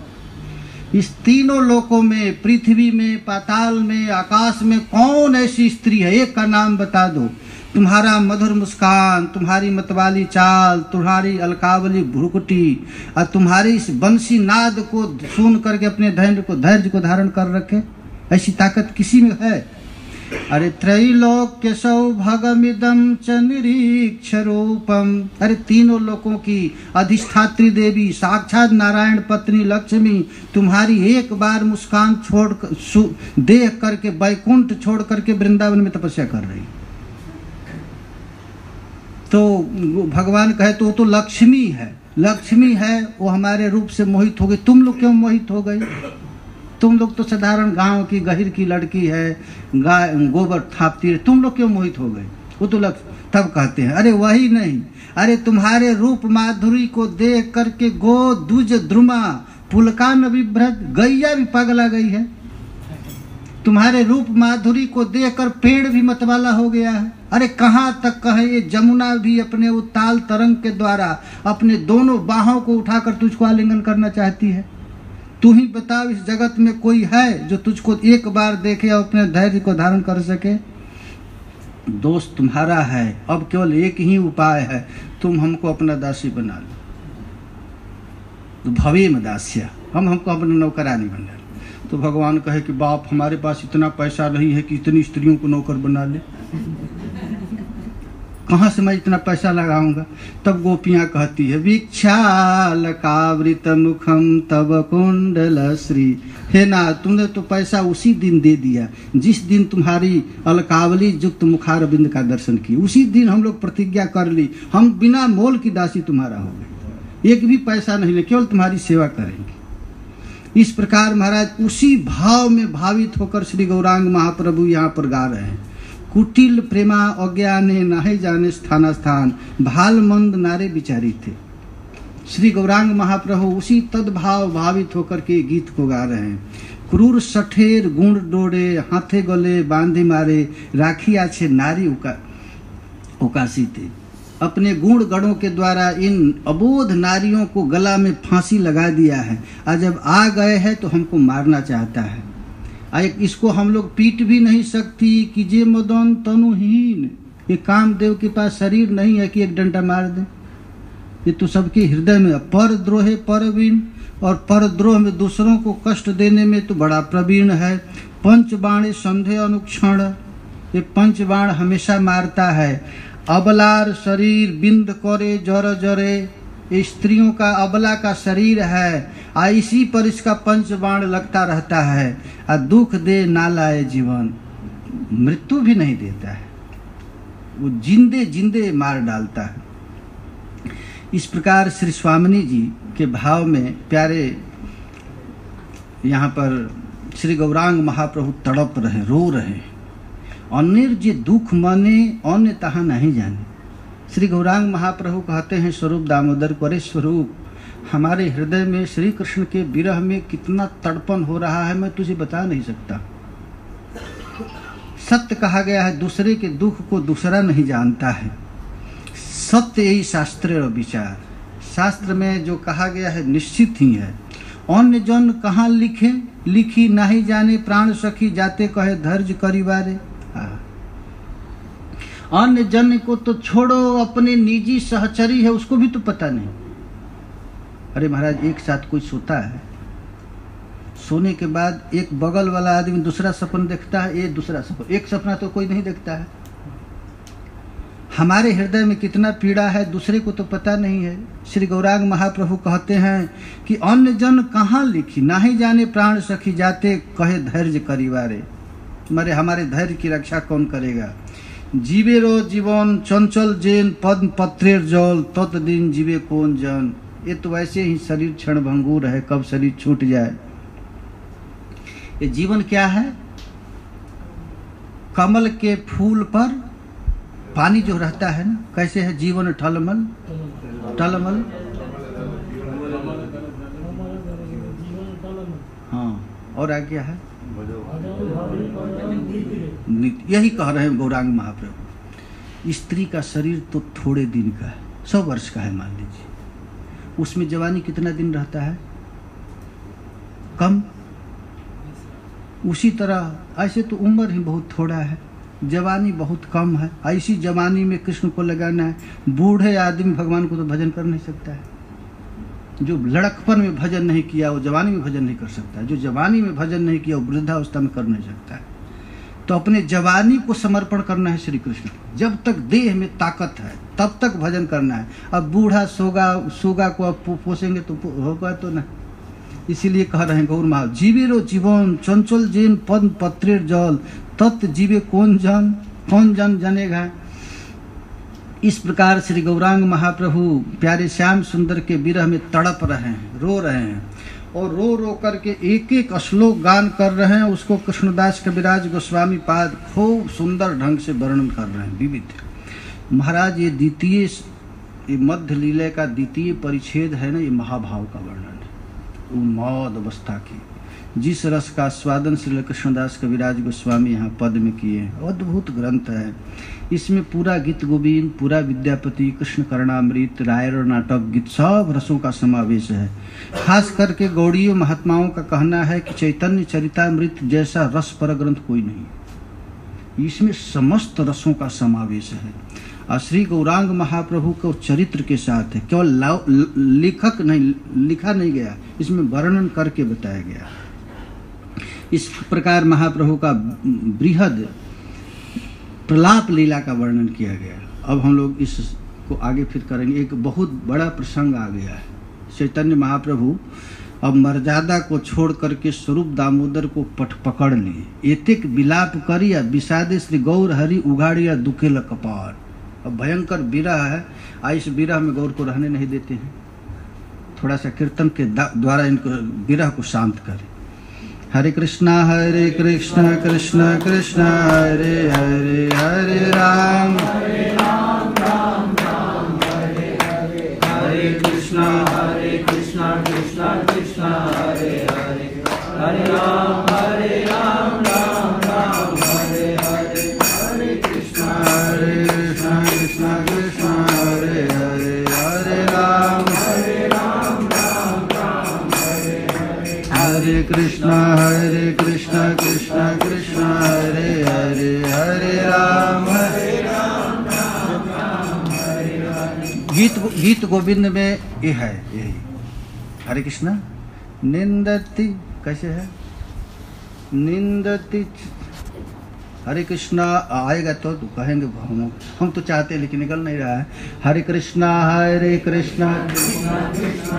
इस तीनों लोकों में, पृथ्वी में, पाताल में, आकाश में कौन ऐसी स्त्री है? एक का नाम बता दो। तुम्हारा मधुर मुस्कान, तुम्हारी मतवाली चाल, तुम्हारी अलकावली भ्रुकुटी और तुम्हारी इस बंसी नाद को सुन करके अपने धैर्य को धारण कर रखे, ऐसी ताकत किसी में है? अरे त्रैलोक्य सौभगमिदं च निरीक्ष रूपम। अरे तीनों लोकों की अधिष्ठात्री देवी साक्षात नारायण पत्नी लक्ष्मी तुम्हारी एक बार मुस्कान छोड़ देख करके बैकुंठ छोड़ करके वृंदावन में तपस्या कर रही। तो भगवान कहे तो लक्ष्मी है, लक्ष्मी है, वो हमारे रूप से मोहित हो गई। तुम लोग क्यों मोहित हो गई? तुम लोग तो साधारण गांव की गहिर की लड़की है, गोबर थापती है, तुम लोग क्यों मोहित हो गए? वो तो तब कहते हैं अरे वही नहीं, अरे तुम्हारे रूप माधुरी को देख करके गो दुज द्रुमा पुलका न विभ्रत, गैया भी पगला गई है। तुम्हारे रूप माधुरी को देखकर पेड़ भी मतवाला हो गया है। अरे कहाँ तक कहे, ये जमुना भी अपने उताल तरंग के द्वारा अपने दोनों बाहों को उठाकर तुझको आलिंगन करना चाहती है। तू ही बताओ, इस जगत में कोई है जो तुझको एक बार देखे और अपने धैर्य को धारण कर सके? दोस्त तुम्हारा है, अब केवल एक ही उपाय है, तुम हमको अपना दासी बना लो। तो भवेम दास्य, हमको अपना नौकरानी बना लो। तो भगवान कहे कि बाप हमारे पास इतना पैसा नहीं है कि इतनी स्त्रियों को नौकर बना ले, कहाँ से मैं इतना पैसा लगाऊंगा? तब गोपियां कहती है वीक्षालकावृत मुखम तब कुंडल श्री। हे ना, तुमने तो पैसा उसी दिन दे दिया जिस दिन तुम्हारी अलकावली युक्त मुखारबिंद का दर्शन किया। उसी दिन हम लोग प्रतिज्ञा कर ली, हम बिना मोल की दासी तुम्हारा हो गए, एक भी पैसा नहीं ले, केवल तुम्हारी सेवा करेंगे। इस प्रकार महाराज उसी भाव में भावित होकर श्री गौरांग महाप्रभु यहाँ पर गा रहे हैं। कुटिल प्रेमा अज्ञाने नाहे जाने स्थाना स्थान, भाल मंद नारे बिचारी थे। श्री गौरांग महाप्रभु उसी तद्भाव भावित होकर के गीत को गा रहे हैं। क्रूर सठेर गुण डोड़े हाथे गले बांधे मारे, राखी आछे नारी उकासी थे। अपने गुण गणों के द्वारा इन अबोध नारियों को गला में फांसी लगा दिया है, और जब आ गए हैं तो हमको मारना चाहता है। इसको हम लोग पीट भी नहीं सकती कि जे मदन तनुहीन, ये कामदेव के पास शरीर नहीं है कि एक डंडा मार दे। ये तो सबके हृदय में पर द्रोहे परवीन, और परद्रोह में दूसरों को कष्ट देने में तो बड़ा प्रवीण है। पंचबाणे संधे अनुक्षण, ये पंचबाण हमेशा मारता है। अबलार शरीर बिंद करे जर जरे, स्त्रियों का अबला का शरीर है, आ इसी पर इसका पंचबाण लगता रहता है। आ दुख दे ना लाए जीवन, मृत्यु भी नहीं देता है, वो जिंदे जिंदे मार डालता है। इस प्रकार श्री स्वामिनी जी के भाव में प्यारे यहाँ पर श्री गौरांग महाप्रभु तड़प रहे, रो रहे। अन्य जे दुख मने अन्य तहा नहीं जाने। श्री गौरांग महाप्रभु कहते हैं स्वरूप दामोदर करे स्वरूप, हमारे हृदय में श्री कृष्ण के विरह में कितना तड़पन हो रहा है, मैं तुझे बता नहीं सकता। सत्य कहा गया है, दूसरे के दुख को दूसरा नहीं जानता है। सत्य यही शास्त्र और विचार, शास्त्र में जो कहा गया है निश्चित ही है। अन्य जन कहाँ लिखे, लिखी नहीं जाने प्राण सखी, जाते कहे धैर्य करिवारे। अन्य जन को तो छोड़ो, अपने निजी सहचरी है उसको भी तो पता नहीं। अरे महाराज, एक साथ कोई सोता है, सोने के बाद एक बगल वाला आदमी दूसरा सपन देखता है, ये दूसरा सपन, एक सपना तो कोई नहीं देखता है। हमारे हृदय में कितना पीड़ा है दूसरे को तो पता नहीं है। श्री गौरांग महाप्रभु कहते हैं कि अन्य जन कहाँ लिखी, ना ही जाने प्राण सखी जाते, कहे धैर्य करिवारे। मरे हमारे धैर्य की रक्षा कौन करेगा। जीवे रो जीवन चंचल जेन, पद्म पत्रेर जल, तत दिन जीवे कौन जन। ये तो वैसे ही शरीर क्षण भंगुर है, कब शरीर छूट जाए। ये जीवन क्या है? कमल के फूल पर पानी जो रहता है ना, कैसे है जीवन टलमल टलमल। हाँ, और आगे है यही कह रहे हैं गौरांग महाप्रभु। स्त्री का शरीर तो थोड़े दिन का है, 100 वर्ष का है मान लीजिए, उसमें जवानी कितना दिन रहता है? कम। उसी तरह ऐसे तो उम्र ही बहुत थोड़ा है, जवानी बहुत कम है। ऐसी जवानी में कृष्ण को लगाना है। बूढ़े आदमी भगवान को तो भजन कर नहीं सकता है। जो लड़कपन में भजन नहीं किया वो जवानी में भजन नहीं कर सकता है। जो जवानी में भजन नहीं किया वो वृद्धावस्था में कर नहीं सकता है। तो अपने जवानी को समर्पण करना है श्री कृष्ण को। जब तक देह में ताकत है तब तक भजन करना है। अब बूढ़ा सोगा को अब पोसेंगे तो होगा तो ना। इसीलिए कह रहे हैं गौर महा, जीवे रो जीवन चंचल जेन, पद्म पत्रेर जल, तत् जीवे कौन जन जनेगा। इस प्रकार श्री गौरांग महाप्रभु प्यारे श्याम सुंदर के विरह में तड़प रहे हैं, रो रहे हैं, और रो रो करके एक एक श्लोक गान कर रहे हैं। उसको कृष्णदास कविराज गोस्वामी पाद खूब सुंदर ढंग से वर्णन कर रहे हैं, विविध। महाराज ये द्वितीय, ये मध्य लीला का द्वितीय परिच्छेद है ना, ये महाभाव का वर्णन है, उन्माद अवस्था की, जिस रस का स्वादन श्री कृष्णदास कविराज गोस्वामी यहाँ पद में किए हैं। अद्भुत ग्रंथ है। इसमें पूरा गीत गोविंद, पूरा विद्यापति, कृष्ण करणामृत, रायर नाटक गीत, सब रसों का समावेश है। खास करके गौड़ीय महात्माओं का कहना है कि चैतन्य चरितामृत जैसा रस पर ग्रंथ कोई नहीं। इसमें समस्त रसों का समावेश है। और श्री गौरांग महाप्रभु को चरित्र के साथ है, केवल लिखा नहीं गया, इसमें वर्णन करके बताया गया। इस प्रकार महाप्रभु का बृहद प्रलाप लीला का वर्णन किया गया। अब हम लोग इसको आगे फिर करेंगे। एक बहुत बड़ा प्रसंग आ गया है। चैतन्य महाप्रभु अब मर्यादा को छोड़ करके स्वरूप दामोदर को पकड़ लिए। एतेक विलाप करिया विषादे श्री गौर हरि उगाड़िया दुखेल कपार। अब भयंकर विरह है, इस विरह में गौर को रहने नहीं देते हैं। थोड़ा सा कीर्तन के द्वारा इनको विरह को शांत करें। हरे कृष्णा कृष्ण कृष्ण हरे हरे, हरे राम राम राम हरे हरे, हरे कृष्णा कृष्ण कृष्ण हरे हरे, हरे राम राम राम हरे हरे, हरे कृष्णा कृष्ण कृष्ण हरे हरे, हरे राम राम राम हरे हरे, हरे कृष्णा कृष्ण कृष्ण हरे हरे, हरे राम राम हरे हरे। गीत गोविंद में ये है, यही हरे कृष्णा निंदति, कैसे है निंदति। हरे कृष्णा आएगा तो कहेंगे हम तो चाहते हैं लेकिन निकल नहीं रहा है। हरे कृष्णा कृष्ण कृष्ण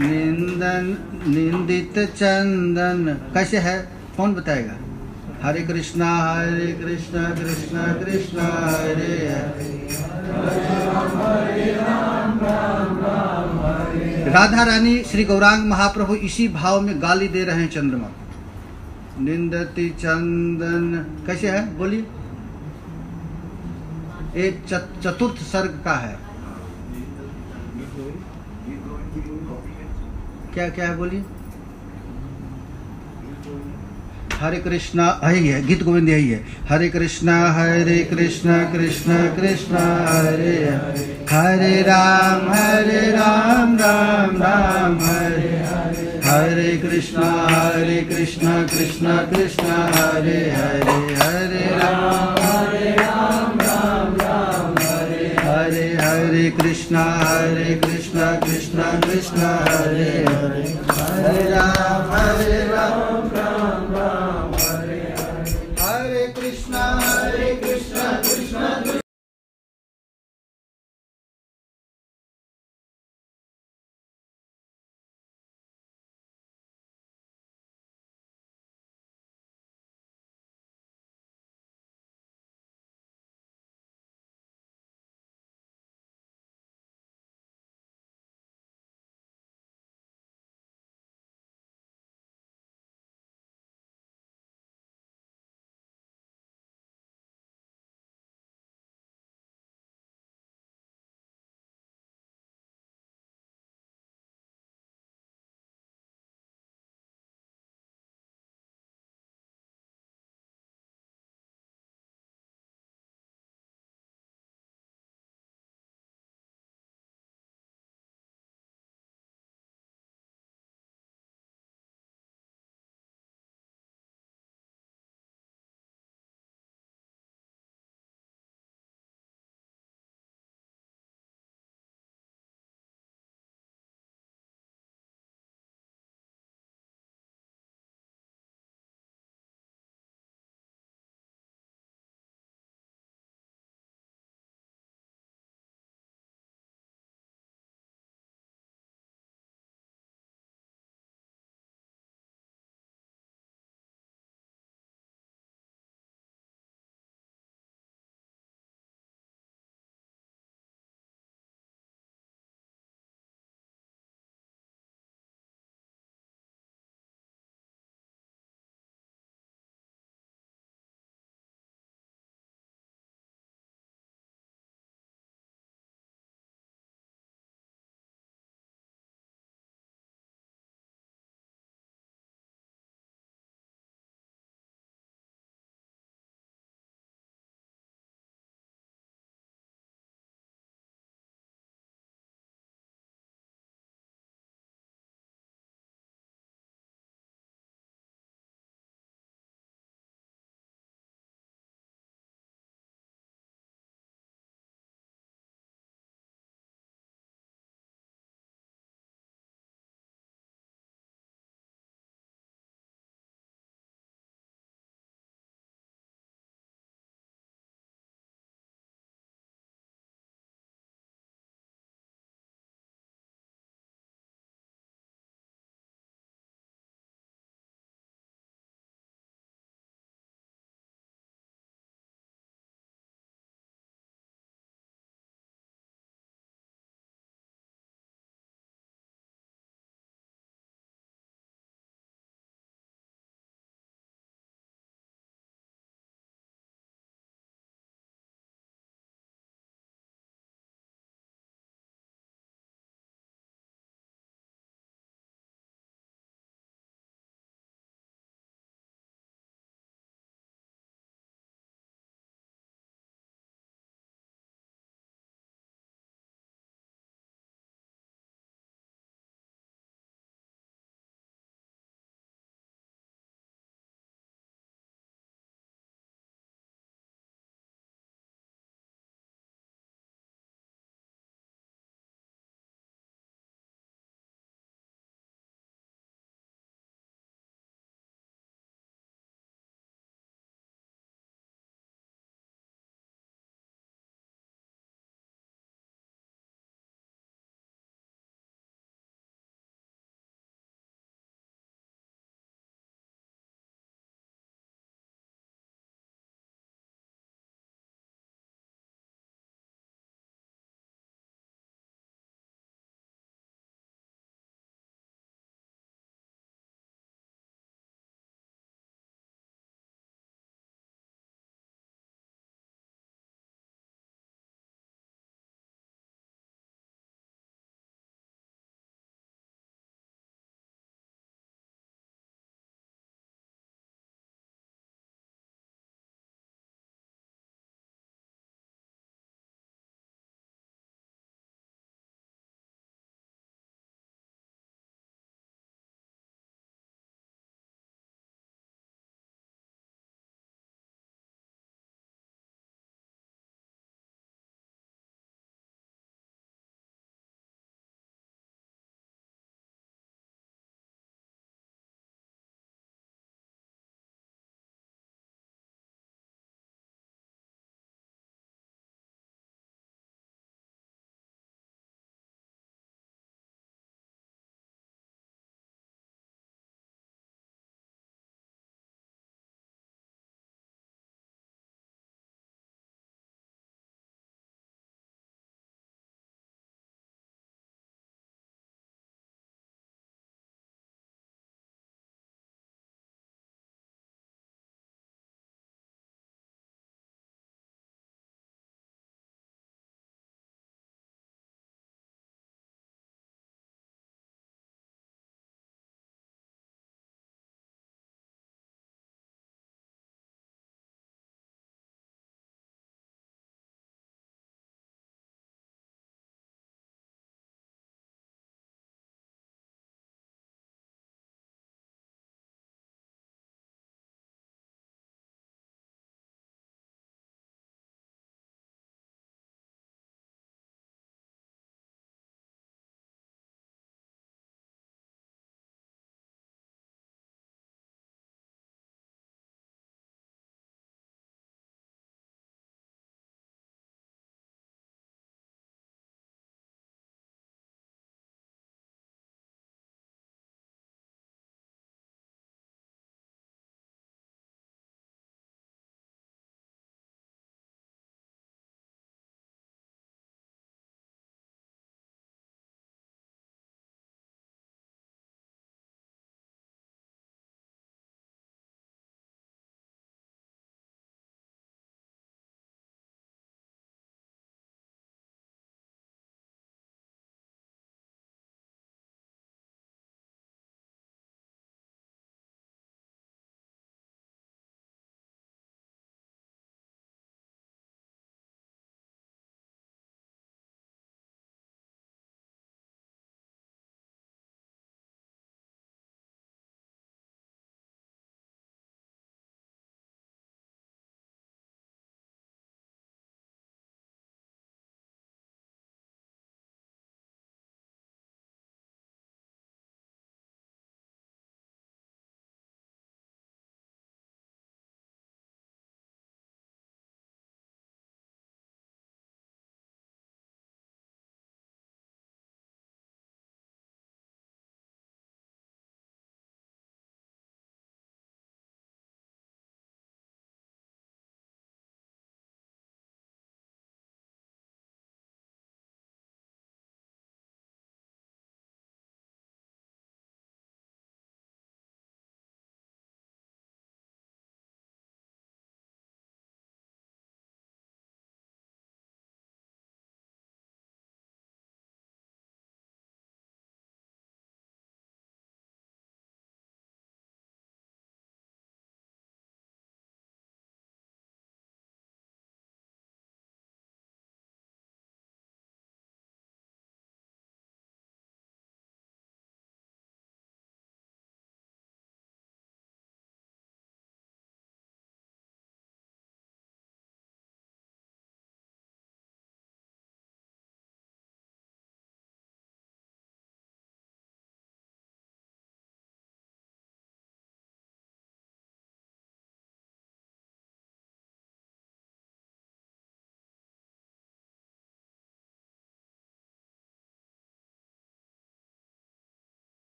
निंदन निंदित चंदन, कैसे है कौन बताएगा। हरे कृष्णा कृष्ण कृष्ण हरे हरे, राधा रानी श्री गौरांग महाप्रभु इसी भाव में गाली दे रहे हैं चंद्रमा को। निंदति चंदन, कैसे है बोलिए। एक चतुर्थ सर्ग का है, क्या क्या है बोलिए। हरे कृष्णा, यही है गीत गोविंद, यही है। हरे कृष्णा कृष्ण कृष्ण हरे हरे, हरे राम राम राम हरे हरे, हरे कृष्णा कृष्ण कृष्ण हरे हरे, हरे राम राम राम हरे हरे, हरे कृष्णा कृष्ण कृष्ण हरे हरे, हरे राम